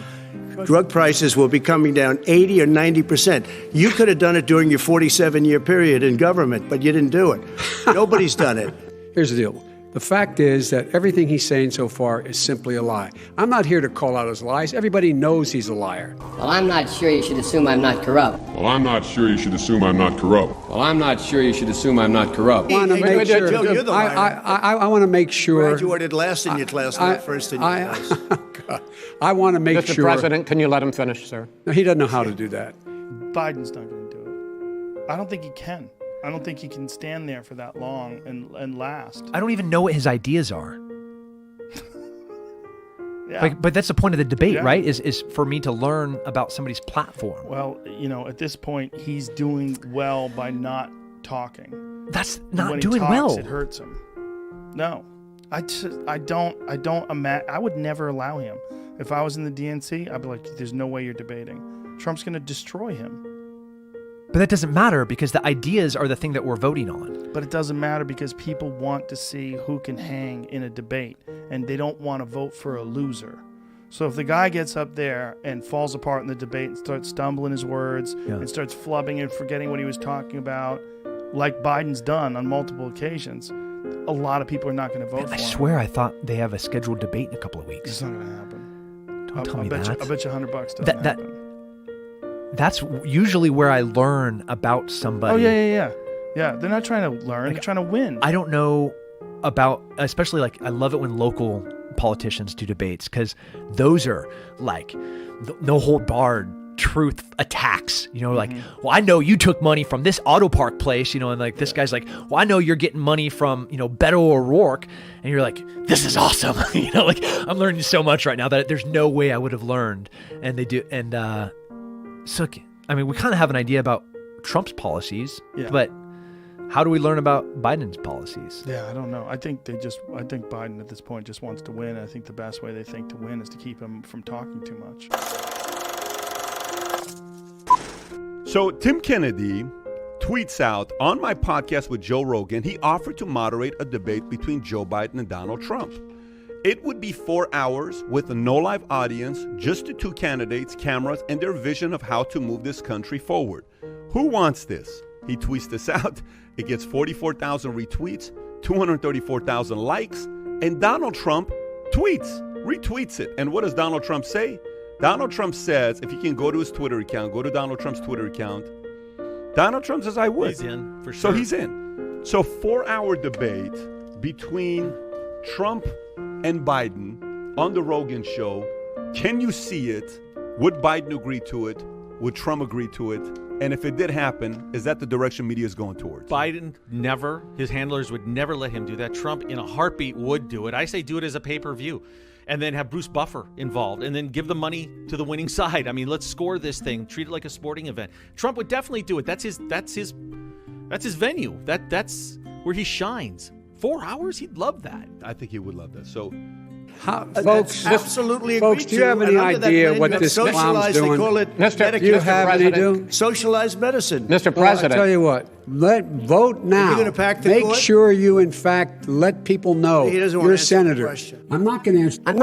Drug prices will be coming down 80 or 90%. You could have done it during your 47-year period in government, but you didn't do it. Nobody's done it. Here's the deal. The fact is that everything he's saying so far is simply a lie. I'm not here to call out his lies. Everybody knows he's a liar. Well, I'm not sure you should assume I'm not corrupt. Well, I'm not sure you should assume I'm not corrupt. Well, I'm not sure you should assume I'm not corrupt. I want to make sure. Joe, you're the liar. I want to make sure. Graduated last in your class, not first in your class. I want to make Mr. sure. President, can you let him finish, sir? No, he doesn't know how to do that. Biden's not going to do it. I don't think he can. I don't think he can stand there for that long and last. I don't even know what his ideas are. Yeah. But that's the point of the debate, Yeah. right? Is for me to learn about somebody's platform. Well, at this point, he's doing well by not talking. That's And not when doing he talks, well. It hurts him. No, I don't imagine. I would never allow him. If I was in the DNC, I'd be like, "There's no way you're debating. Trump's going to destroy him." But that doesn't matter because the ideas are the thing that we're voting on. But it doesn't matter because people want to see who can hang in a debate, and they don't want to vote for a loser. So if the guy gets up there and falls apart in the debate and starts stumbling his words and starts flubbing and forgetting what he was talking about, like Biden's done on multiple occasions, a lot of people are not going to vote for him. I swear I thought they have a scheduled debate in a couple of weeks. It's not going to happen. Don't tell me that. I bet you $100 doesn't happen. That's usually where I learn about somebody. Oh, yeah. Yeah, they're not trying to learn. They're trying to win. I don't know about, especially I love it when local politicians do debates because those are like no hold barred truth attacks, well, I know you took money from this auto park place, and this guy's like, well, I know you're getting money from, Beto O'Rourke. And you're like, this is awesome. I'm learning so much right now that there's no way I would have learned. And they do. And, so, we kind of have an idea about Trump's policies, but how do we learn about Biden's policies? Yeah, I don't know. I think Biden at this point just wants to win. I think the best way they think to win is to keep him from talking too much. So Tim Kennedy tweets out, on my podcast with Joe Rogan, he offered to moderate a debate between Joe Biden and Donald Trump. It would be 4 hours with a no live audience, just the two candidates, cameras, and their vision of how to move this country forward. Who wants this? He tweets this out. It gets 44,000 retweets, 234,000 likes, and Donald Trump retweets it. And what does Donald Trump say? Donald Trump says, if you can go to his Twitter account, go to Donald Trump's Twitter account. Donald Trump says, I would. He's in, for So sure. he's in. So 4-hour debate between Trump and Biden on the Rogan show. Can you see it? Would Biden agree to it? Would Trump agree to it? And if it did happen, is that the direction media is going towards? Biden never, his handlers would never let him do that. Trump in a heartbeat would do it. I say do it as a pay-per-view and then have Bruce Buffer involved and then give the money to the winning side. Let's score this thing, treat it like a sporting event. Trump would definitely do it. That's his venue. That's where he shines. 4 hours? He'd love that. I think he would love that. So, folks, absolutely. Folks, do you have any idea what this clown's doing? They call it Do you have any idea? Socialized medicine. Mr. Well, I President. tell you what, vote now. You're gonna pack the Make court? sure you, in fact, let people know He doesn't want you're a to answer the senator. question. I'm not going to answer. I'm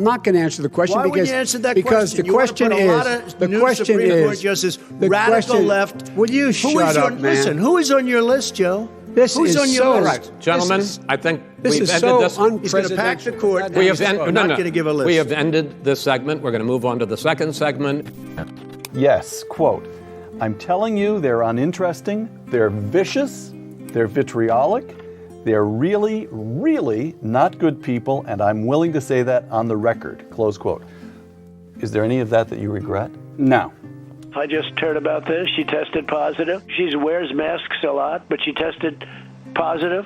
not going to answer the question Why because wouldn't you answer that because question? the question you want to put a lot is of the new question Supreme Court is justice, the radical question, left. Will you shut up, man? Listen, who is on your list, Joe? This Who's is on your so list? Gentlemen, I think this we've is ended so this. He's going to pack the court. We have I'm not going to give a list. We have ended this segment. We're going to move on to the second segment. Yes, quote, I'm telling you they're uninteresting, they're vicious, they're vitriolic, They're really, really not good people, and I'm willing to say that on the record, close quote. Is there any of that you regret? No. I just heard about this. She tested positive. She wears masks a lot, but she tested positive.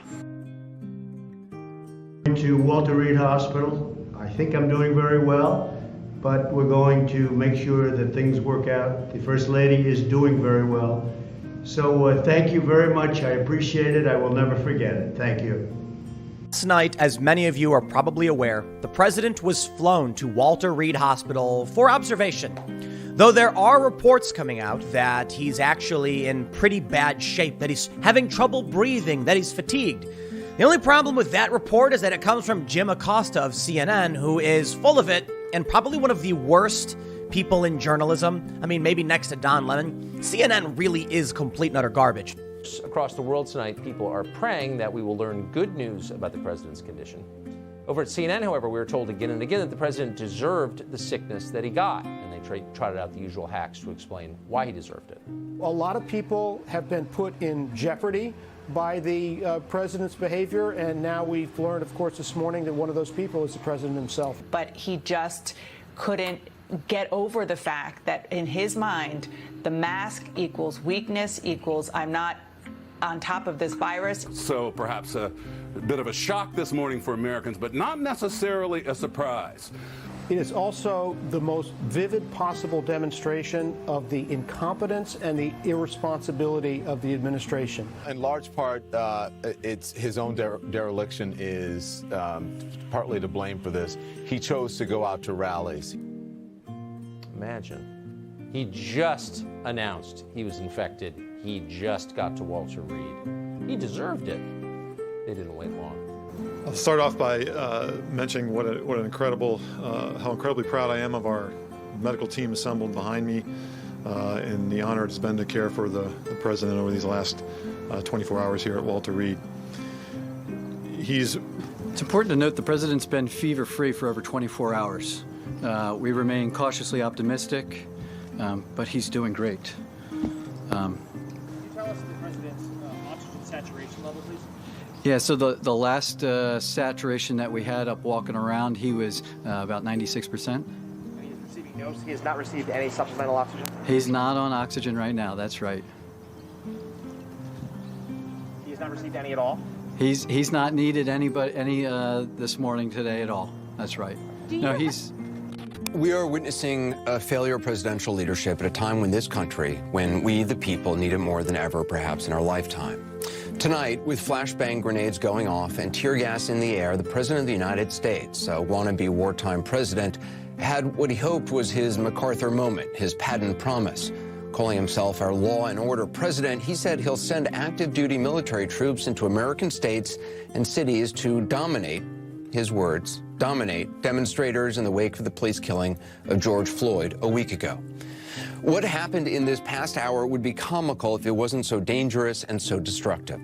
To Walter Reed Hospital. I think I'm doing very well, but we're going to make sure that things work out. The First Lady is doing very well. So thank you very much. I appreciate it. I will never forget it. Thank you. Last night, as many of you are probably aware, the president was flown to Walter Reed Hospital for observation. Though there are reports coming out that he's actually in pretty bad shape, that he's having trouble breathing, that he's fatigued. The only problem with that report is that it comes from Jim Acosta of CNN, who is full of it and probably one of the worst people in journalism. I mean, maybe next to Don Lemon. CNN really is complete and utter garbage. Across the world tonight, people are praying that we will learn good news about the president's condition. Over at CNN, however, we were told again and again that the president deserved the sickness that he got, and they trotted out the usual hacks to explain why he deserved it. A lot of people have been put in jeopardy by the president's behavior, and now we've learned, of course, this morning that one of those people is the president himself. But he just couldn't get over the fact that in his mind, the mask equals weakness, equals I'm not on top of this virus. So perhaps a bit of a shock this morning for Americans, but not necessarily a surprise. It is also the most vivid possible demonstration of the incompetence and the irresponsibility of the administration. In large part, it's his own dereliction is partly to blame for this. He chose to go out to rallies. Imagine. He just announced he was infected. He just got to Walter Reed. He deserved it. They didn't wait long. I'll start off by mentioning what an incredible, how incredibly proud I am of our medical team assembled behind me, and the honor it's been to care for the president over these last 24 hours here at Walter Reed. It's important to note the president's been fever-free for over 24 hours. We remain cautiously optimistic, but he's doing great. Can you tell us the president's oxygen saturation level, please? Yeah, so the last saturation that we had up walking around, he was about 96%. He is receiving no. He has not received any supplemental oxygen. He's not on oxygen right now. That's right. He has not received any at all. He's not needed any this morning today at all. That's right. No, he's. We are witnessing a failure of presidential leadership at a time when this country, when we the people need it more than ever, perhaps in our lifetime. Tonight, with flashbang grenades going off and tear gas in the air, the President of the United States, a wannabe wartime president, had what he hoped was his MacArthur moment, his patent promise. Calling himself our law and order president, he said he'll send active duty military troops into American states and cities to dominate, his words, dominate demonstrators in the wake of the police killing of George Floyd a week ago. What happened in this past hour would be comical if it wasn't so dangerous and so destructive.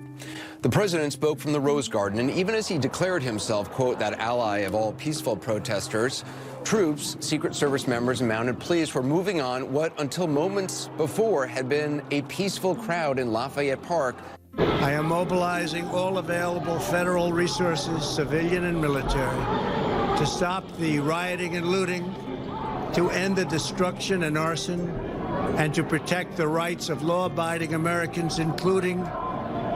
The president spoke from the Rose Garden, and even as he declared himself, quote, that ally of all peaceful protesters, troops, Secret Service members, and mounted police were moving on what, until moments before, had been a peaceful crowd in Lafayette Park. I am mobilizing all available federal resources, civilian and military, to stop the rioting and looting, to end the destruction and arson, and to protect the rights of law-abiding Americans, including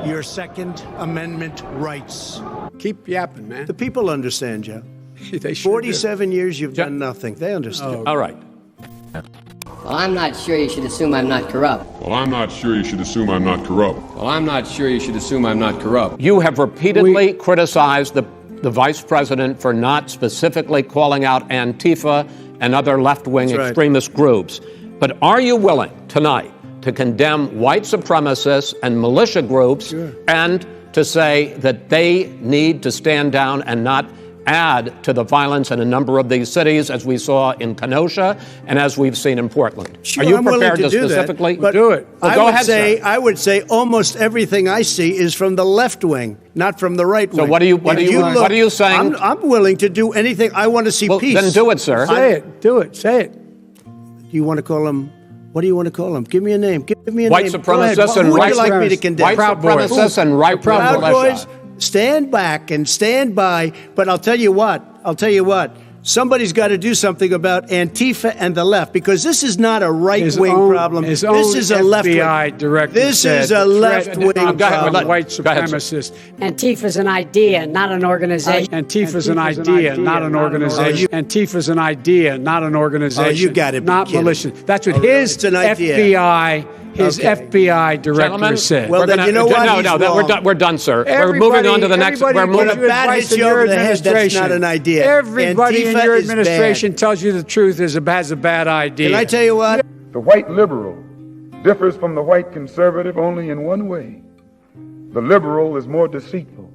your Second Amendment rights. Keep yapping, man. The people understand, Joe. They sure 47 years you've done nothing. They understand. All right. Well, I'm not sure you should assume I'm not corrupt. Well, I'm not sure you should assume I'm not corrupt. Well, I'm not sure you should assume I'm not corrupt. You have repeatedly criticized the vice president for not specifically calling out Antifa and other left-wing extremist groups. But are you willing tonight to condemn white supremacists and militia groups and to say that they need to stand down and not add to the violence in a number of these cities, as we saw in Kenosha and as we've seen in Portland? Sure, are you I'm prepared willing to do specifically that, do it? Well, go ahead, sir. I would say almost everything I see is from the left wing, not from the right wing. So what are you saying? I'm willing to do anything. I want to see peace. Then do it, sir. Say it. Do it. Say it. Do you want to call him? What do you want to call him? Give me a name. Give me a white name. Supremacists and Who would you like me to condemn? White supremacists and right-wing Proud militia. Boys. stand back and stand by. But I'll tell you what. Somebody's got to do something about Antifa and the left, because this is not a right-wing problem. This is a left-wing. FBI director This is a left-wing problem. White supremacist. Antifa's an idea, not an organization. Antifa's an idea, not an organization. Antifa's an idea, not an organization. Oh, you got to be not kidding. militia. That's what his FBI. His FBI director Gentlemen, said. Well, then you know what? We're done, sir. We're moving on to the next. We're moving. When a bat hits you over the head, that's not an idea. Everybody in Antifa your is administration bad. tells you the truth has a bad idea. Can I tell you what? The white liberal differs from the white conservative only in one way. The liberal is more deceitful,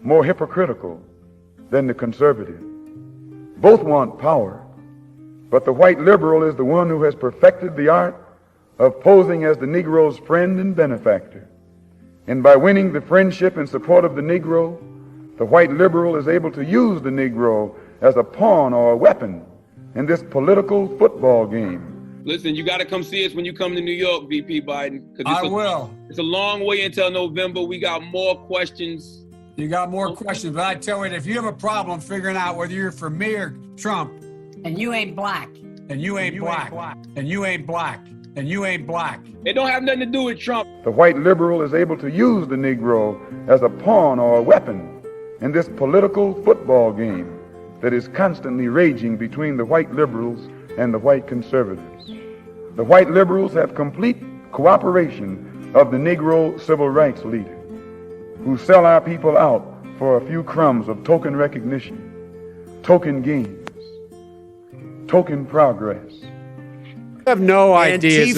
more hypocritical than the conservative. Both want power, but the white liberal is the one who has perfected the art of posing as the Negro's friend and benefactor. And by winning the friendship and support of the Negro, the white liberal is able to use the Negro as a pawn or a weapon in this political football game. Listen, you got to come see us when you come to New York, VP Biden. I will. It's a long way until November. We got more questions. You got more questions, but I tell you, if you have a problem figuring out whether you're for me or Trump, And you ain't black. and you ain't black, and you ain't black, and you ain't black. It don't have nothing to do with Trump. The white liberal is able to use the Negro as a pawn or a weapon in this political football game that is constantly raging between the white liberals and the white conservatives. The white liberals have complete cooperation of the Negro civil rights leader, who sell our people out for a few crumbs of token recognition, token gains, token progress. I have no ideas.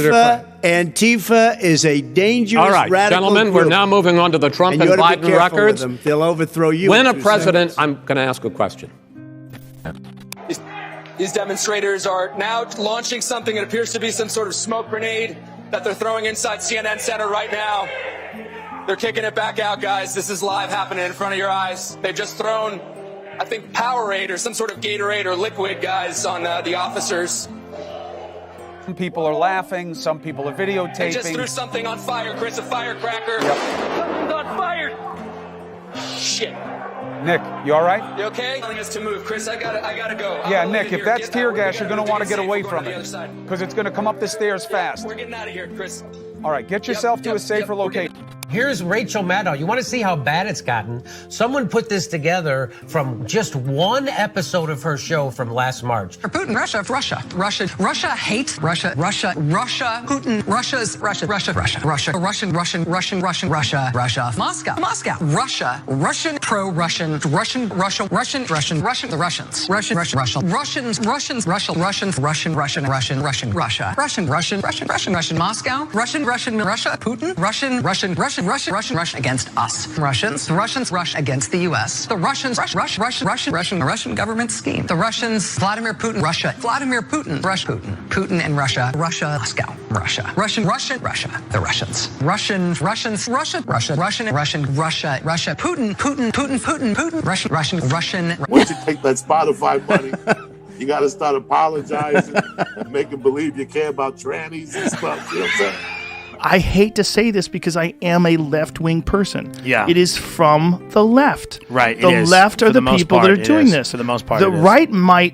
Antifa is a dangerous, all right, radical gentlemen, group. we're now moving on to the Trump and you ought to be Biden careful records. with them. They'll overthrow you. When a in 2 president, seconds. I'm going to ask a question. These demonstrators are now launching something that appears to be some sort of smoke grenade that they're throwing inside CNN Center right now. They're kicking it back out, guys. This is live happening in front of your eyes. They've just thrown, I think, Powerade or some sort of Gatorade or liquid, guys, on the officers. Some people are laughing. Some people are videotaping. They just threw something on fire, Chris, a firecracker. Something's on fire. Shit. Nick, you all right? You okay? Telling us to move, Chris. I gotta go. Yeah, I'll Nick, leave you if here. that's tear gas, you're going to want to get away We're from going to the it. other side. Because it's going to come up the stairs fast. We're getting out of here, Chris. All right, get yourself to a safer location. Here's Rachel Maddow. You want to see how bad it's gotten? Someone put this together from just one episode of her show from last March. Putin, Russia, hate Russia, Putin, Russia, Moscow, Russia, Russian, pro-Russian, the Russians, Moscow, Russia, Putin, Russia against us, Russians, Russia against the U.S., the Russians, Russian government scheme, the Russians, Vladimir Putin, Putin and Russia, Moscow, Russia, the Russians, Russian. Once you take that Spotify money, you got to start apologizing and making believe you care about trannies and stuff. You know what I'm saying? I hate to say this because I am a left-wing person. Yeah. It is from the left. Right. The left are the people that are doing this. For the most part, the right might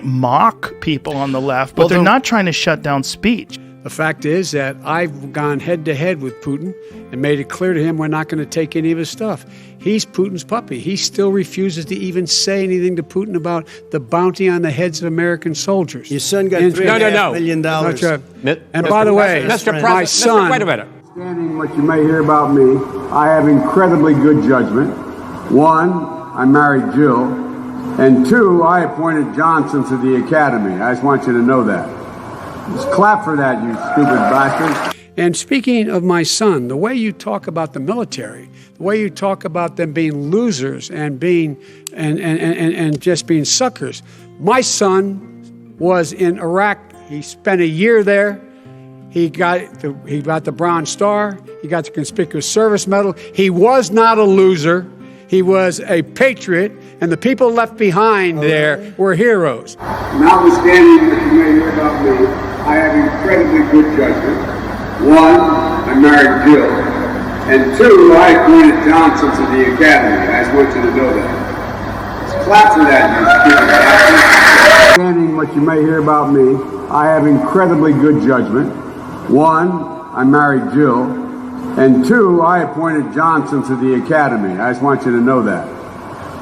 mock people on the left, but they're not trying to shut down speech. The fact is that I've gone head-to-head with Putin and made it clear to him we're not going to take any of his stuff. He's Putin's puppy. He still refuses to even say anything to Putin about the bounty on the heads of American soldiers. Your son got $3.5 million. And by the way, my son... Wait a minute. Understanding what you may hear about me, I have incredibly good judgment. One, I married Jill. And two, I appointed Johnson to the academy. I just want you to know that. Just clap for that, you stupid bastard. And speaking of my son, the way you talk about the military, the way you talk about them being losers and being and just being suckers. My son was in Iraq. He spent a year there. He got the Bronze Star. He got the Conspicuous Service Medal. He was not a loser. He was a patriot, and the people left behind there were heroes. Notwithstanding what you may hear about me, I have incredibly good judgment. One, I married Jill. And two, I appointed Johnson to the Academy. I just want you to know that. Just clap for that, you stupid bastard. Understanding what you may hear about me, I have incredibly good judgment. One, I married Jill. And two, I appointed Johnson to the Academy. I just want you to know that.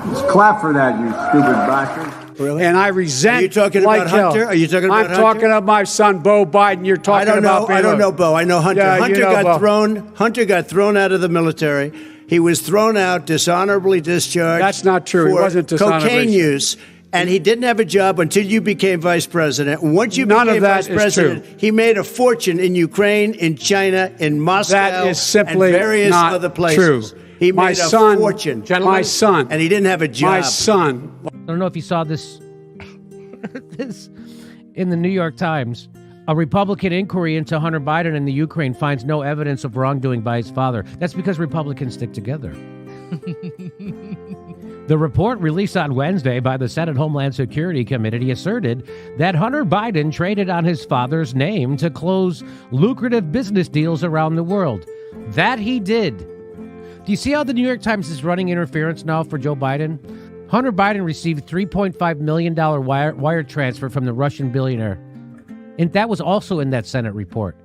Just clap for that, you stupid bastard. Really? And I resent. Are you talking like about Hunter? hell. Are you talking about Hunter? I'm talking about my son, Beau Biden. You're talking about. I don't know Beau. I know Hunter. Yeah, Hunter you know got Beau. thrown. Hunter got thrown out of the military. He was thrown out, dishonorably discharged. That's not true. He for wasn't dishonorably cocaine use. And he didn't have a job until you became vice president. And once you None became of that vice is president, true. he made a fortune in Ukraine, in China, in Moscow, That is simply and various not other places. true. He My made son, a fortune. my son, and he didn't have a job. My son. I don't know if you saw this in the New York Times. A Republican inquiry into Hunter Biden and the Ukraine finds no evidence of wrongdoing by his father. That's because Republicans stick together. The report released on Wednesday by the Senate Homeland Security Committee asserted that Hunter Biden traded on his father's name to close lucrative business deals around the world. That he did. Do you see how the New York Times is running interference now for Joe Biden? Hunter Biden received $3.5 million wire transfer from the Russian billionaire. And that was also in that Senate report.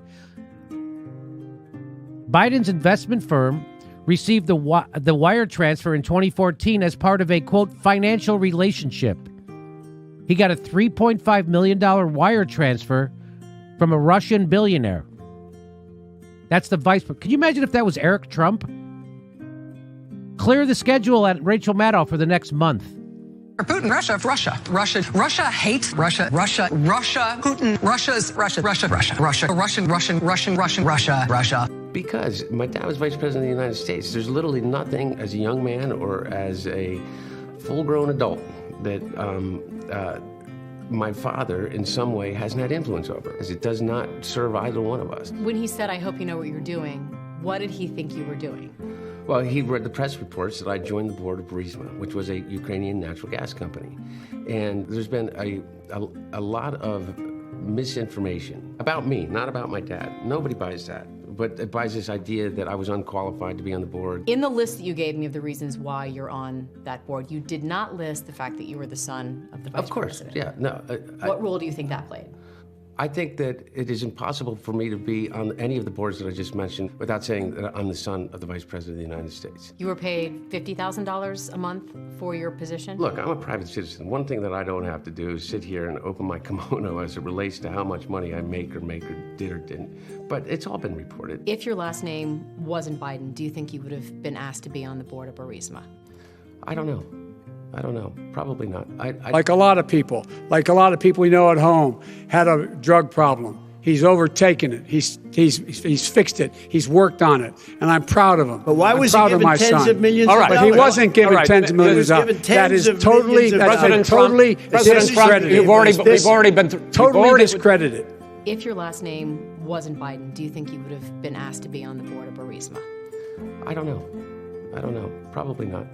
Biden's investment firm received the wire transfer in 2014 as part of a, quote, financial relationship. He got a $3.5 million wire transfer from a Russian billionaire. That's the vice president. Can you imagine if that was Eric Trump? Clear the schedule at Rachel Maddow for the next month. Putin, Russia, hates Russia, Putin, Russia. Because my dad was vice president of the United States. There's literally nothing as a young man or as a full-grown adult that my father in some way hasn't had influence over, because it does not serve either one of us. When he said, I hope you know what you're doing, what did he think you were doing? Well, he read the press reports that I joined the board of Burisma, which was a Ukrainian natural gas company. And there's been a lot of misinformation about me, not about my dad. Nobody buys that, but it buys this idea that I was unqualified to be on the board. In the list that you gave me of the reasons why you're on that board, you did not list the fact that you were the son of the vice president. Yeah, no. What role do you think that played? I think that it is impossible for me to be on any of the boards that I just mentioned without saying that I'm the son of the Vice President of the United States. You were paid $50,000 a month for your position? Look, I'm a private citizen. One thing that I don't have to do is sit here and open my kimono as it relates to how much money I make or did or didn't. But it's all been reported. If your last name wasn't Biden, do you think you would have been asked to be on the board of Burisma? I don't know. Probably not. Like a lot of people we know at home had a drug problem. He's overtaken it. He's fixed it. He's worked on it, and I'm proud of him. But why was he given tens of millions of dollars? But he wasn't given tens of millions of dollars. That is totally discredited. We've already been totally discredited. If your last name wasn't Biden, do you think you would have been asked to be on the board of Burisma? I don't know. Probably not.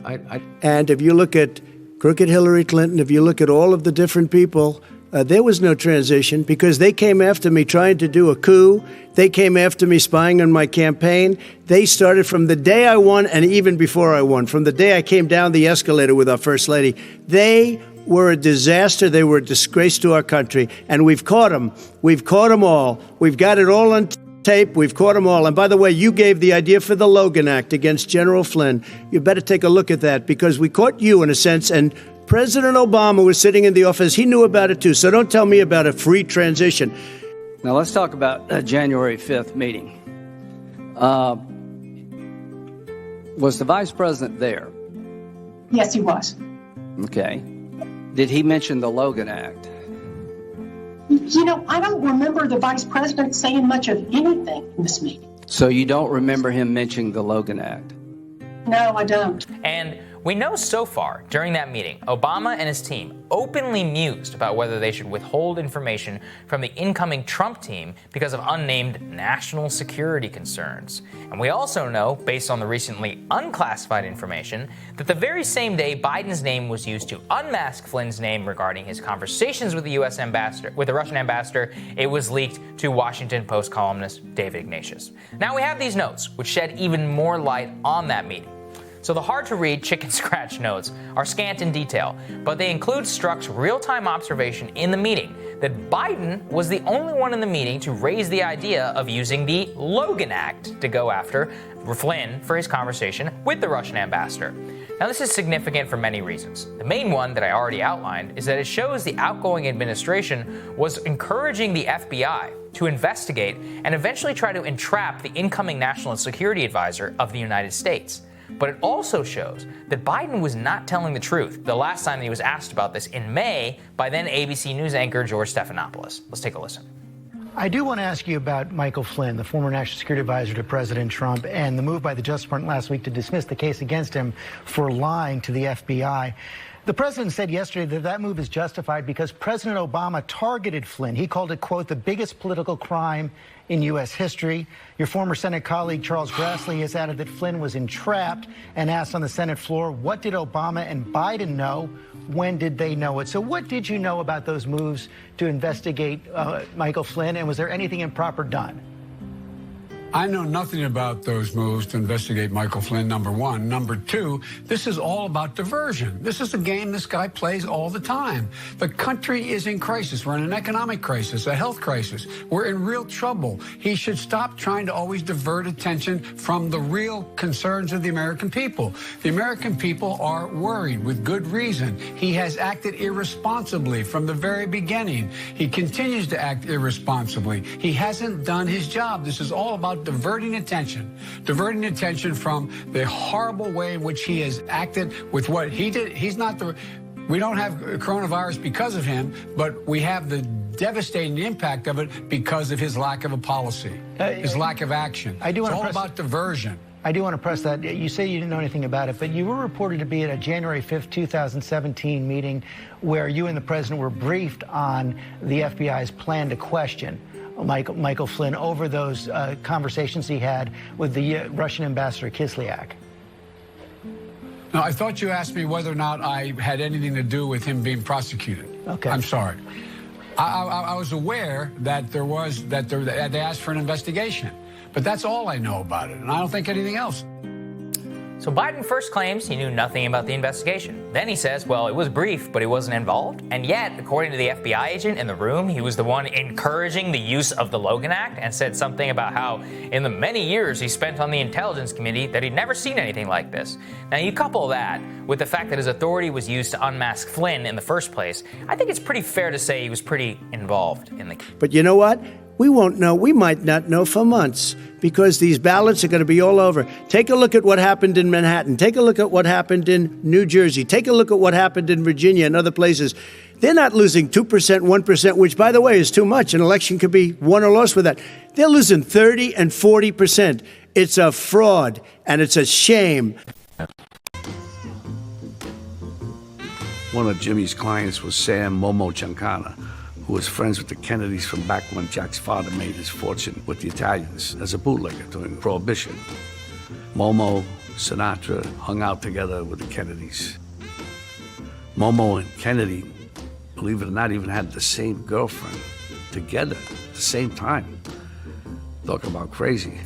And if you look at crooked Hillary Clinton, if you look at all of the different people, there was no transition because they came after me trying to do a coup. They came after me spying on my campaign. They started from the day I won and even before I won, from the day I came down the escalator with our First Lady. They were a disaster. They were a disgrace to our country. And we've caught them. We've caught them all. We've got it all on tape. We've caught them all. And by the way, you gave the idea for the Logan Act against General Flynn. You better take a look at that because we caught you in a sense. And President Obama was sitting in the office. He knew about it too. So don't tell me about a free transition. Now let's talk about a January 5th meeting. Was the vice president there? Yes, he was. Okay. Did he mention the Logan Act? You know, I don't remember the vice president saying much of anything in this meeting. So you don't remember him mentioning the Logan Act? No, I don't. And We know so far, during that meeting, Obama and his team openly mused about whether they should withhold information from the incoming Trump team because of unnamed national security concerns. And we also know, based on the recently unclassified information, that the very same day Biden's name was used to unmask Flynn's name regarding his conversations with the Russian ambassador, it was leaked to Washington Post columnist David Ignatius. Now we have these notes, which shed even more light on that meeting. So the hard-to-read chicken scratch notes are scant in detail, but they include Strzok's real-time observation in the meeting that Biden was the only one in the meeting to raise the idea of using the Logan Act to go after Flynn for his conversation with the Russian ambassador. Now, this is significant for many reasons. The main one that I already outlined is that it shows the outgoing administration was encouraging the FBI to investigate and eventually try to entrap the incoming National Security Advisor of the United States. But it also shows that Biden was not telling the truth the last time he was asked about this in May by then ABC News anchor George Stephanopoulos. Let's take a listen. I do want to ask you about Michael Flynn, the former National Security Advisor to President Trump, and the move by the Justice Department last week to dismiss the case against him for lying to the FBI. The president said yesterday that that move is justified because President Obama targeted Flynn. He called it, quote, the biggest political crime in U.S. history. Your former Senate colleague Charles Grassley has added that Flynn was entrapped and asked on the Senate floor, what did Obama and Biden know? When did they know it? So what did you know about those moves to investigate Michael Flynn, and was there anything improper done? I know nothing about those moves to investigate Michael Flynn, number one. Number two, this is all about diversion. This is a game this guy plays all the time. The country is in crisis. We're in an economic crisis, a health crisis. We're in real trouble. He should stop trying to always divert attention from the real concerns of the American people. The American people are worried with good reason. He has acted irresponsibly from the very beginning. He continues to act irresponsibly. He hasn't done his job. This is all about diverting attention from the horrible way in which he has acted with what he did. We don't have coronavirus because of him, but we have the devastating impact of it because of his lack of a policy, his lack of action. It's all about diversion. I do want to press that. You say you didn't know anything about it, but you were reported to be at a January 5th, 2017 meeting where you and the president were briefed on the FBI's plan to question Michael Flynn over those conversations he had with the Russian ambassador Kislyak. No, I thought you asked me whether or not I had anything to do with him being prosecuted. Okay. I'm sorry. I was aware that they asked for an investigation, but that's all I know about it, and I don't think anything else. So Biden first claims he knew nothing about the investigation. Then he says, well, it was brief, but he wasn't involved. And yet, according to the FBI agent in the room, he was the one encouraging the use of the Logan Act and said something about how in the many years he spent on the Intelligence Committee that he'd never seen anything like this. Now, you couple that with the fact that his authority was used to unmask Flynn in the first place, I think it's pretty fair to say he was pretty involved in the case. But you know what? We won't know. We might not know for months because these ballots are going to be all over. Take a look at what happened in Manhattan. Take a look at what happened in New Jersey. Take a look at what happened in Virginia and other places. They're not losing 2%, 1%, which, by the way, is too much. An election could be won or lost with that. They're losing 30 and 40%. It's a fraud, and it's a shame. One of Jimmy's clients was Sam Momo Giancana, who was friends with the Kennedys from back when Jack's father made his fortune with the Italians as a bootlegger during Prohibition. Momo, Sinatra hung out together with the Kennedys. Momo and Kennedy, believe it or not, even had the same girlfriend together at the same time. Talk about crazy.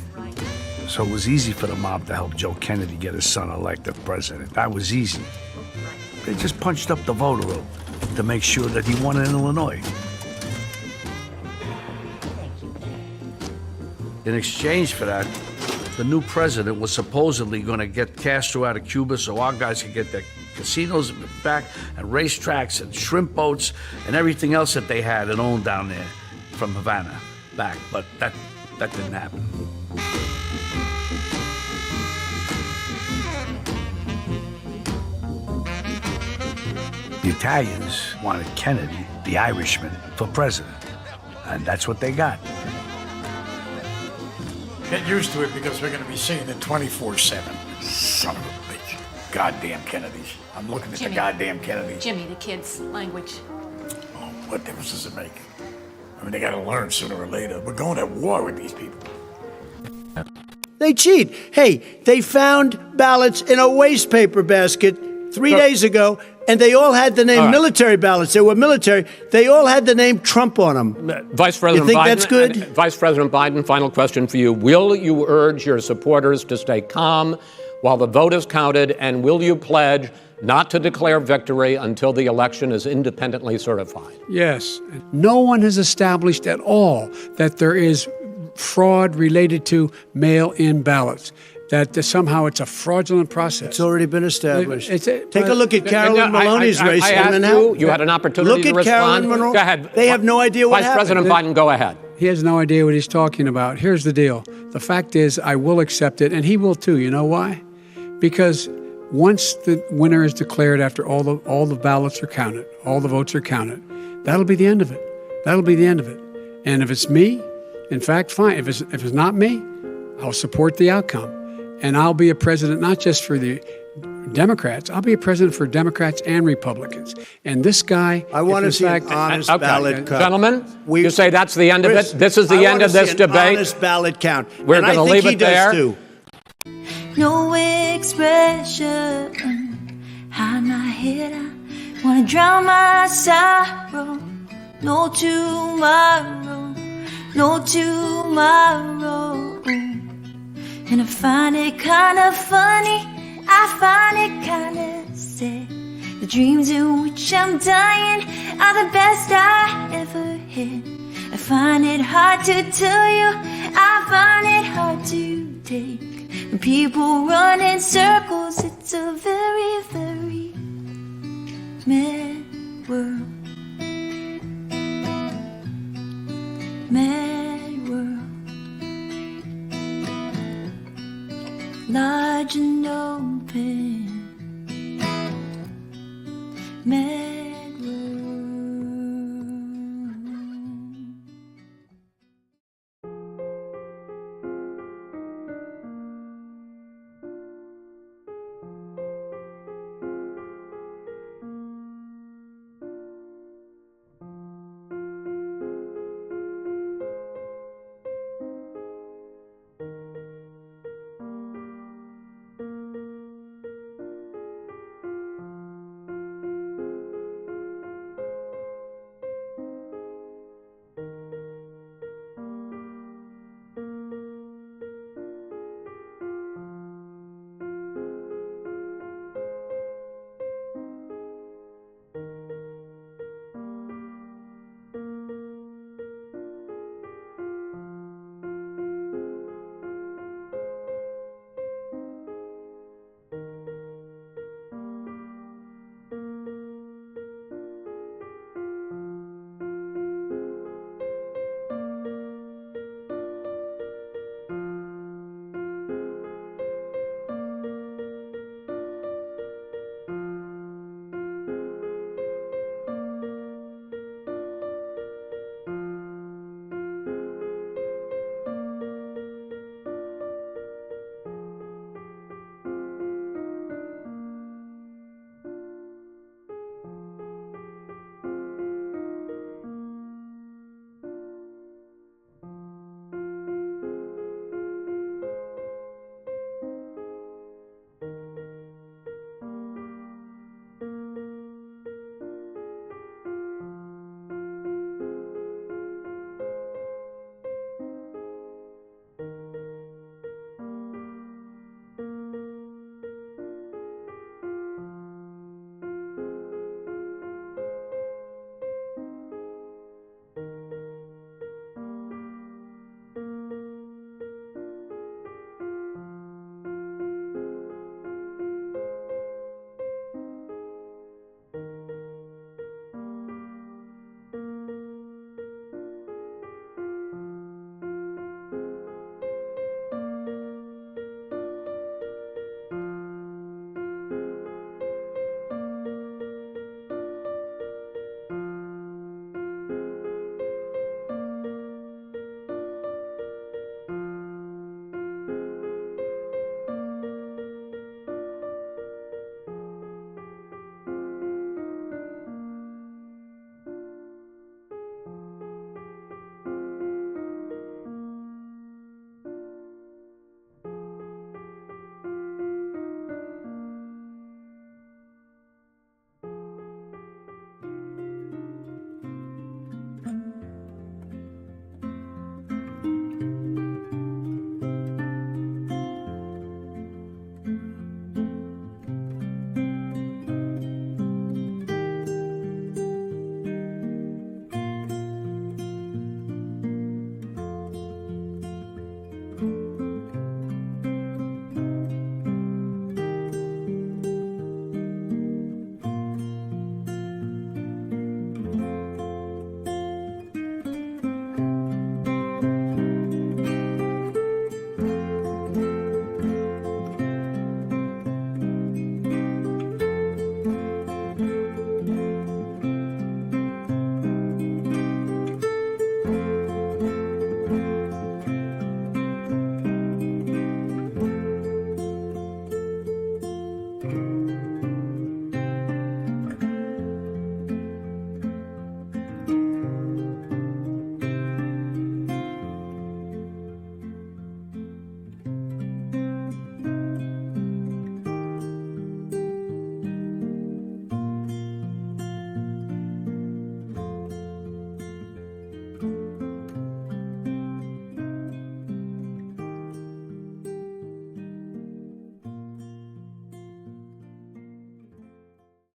So it was easy for the mob to help Joe Kennedy get his son elected president. That was easy. They just punched up the voter roll to make sure that he won in Illinois. In exchange for that, the new president was supposedly going to get Castro out of Cuba so our guys could get their casinos back and racetracks and shrimp boats and everything else that they had and owned down there from Havana back. But that didn't happen. The Italians wanted Kennedy, the Irishman, for president. And that's what they got. Get used to it because we're going to be seeing it 24/7. Son of a bitch. goddamn Kennedys. I'm looking at the goddamn Kennedys. Jimmy, the kids' language. What difference does it make? I mean, they got to learn sooner or later. We're going to war with these people. They cheat. Hey, they found ballots in a waste paper basket 3 days ago, and they all had the name military ballots. They were military. They all had the name Trump on them. Vice President you think Biden, that's good? Vice President Biden, final question for you. Will you urge your supporters to stay calm while the vote is counted, and will you pledge not to declare victory until the election is independently certified? Yes. No one has established at all that there is fraud related to mail-in ballots, that somehow it's a fraudulent process. It's already been established. Take a look at Carolyn Maloney's race. I asked you had an opportunity to respond. Carolyn Maloney. Go ahead. They have no idea what happened. Vice President Biden, go ahead. He has no idea what he's talking about. Here's the deal. The fact is, I will accept it, and he will too. You know why? Because once the winner is declared, after all the ballots are counted, all the votes are counted, that'll be the end of it. That'll be the end of it. And if it's me, in fact, fine. If it's not me, I'll support the outcome. And I'll be a president not just for the Democrats. I'll be a president for Democrats and Republicans. And this guy, I want to see an honest ballot count. Gentlemen, you say that's the end of it? This is the end of this debate? Honest ballot count. We're going to leave it there. Too. No expression, hide my head, I wanna drown my sorrow. No tomorrow, no tomorrow. And I find it kinda funny, I find it kinda sad. The dreams in which I'm dying are the best I ever had. I find it hard to tell you, I find it hard to take. When people run in circles, it's a very, very mad world.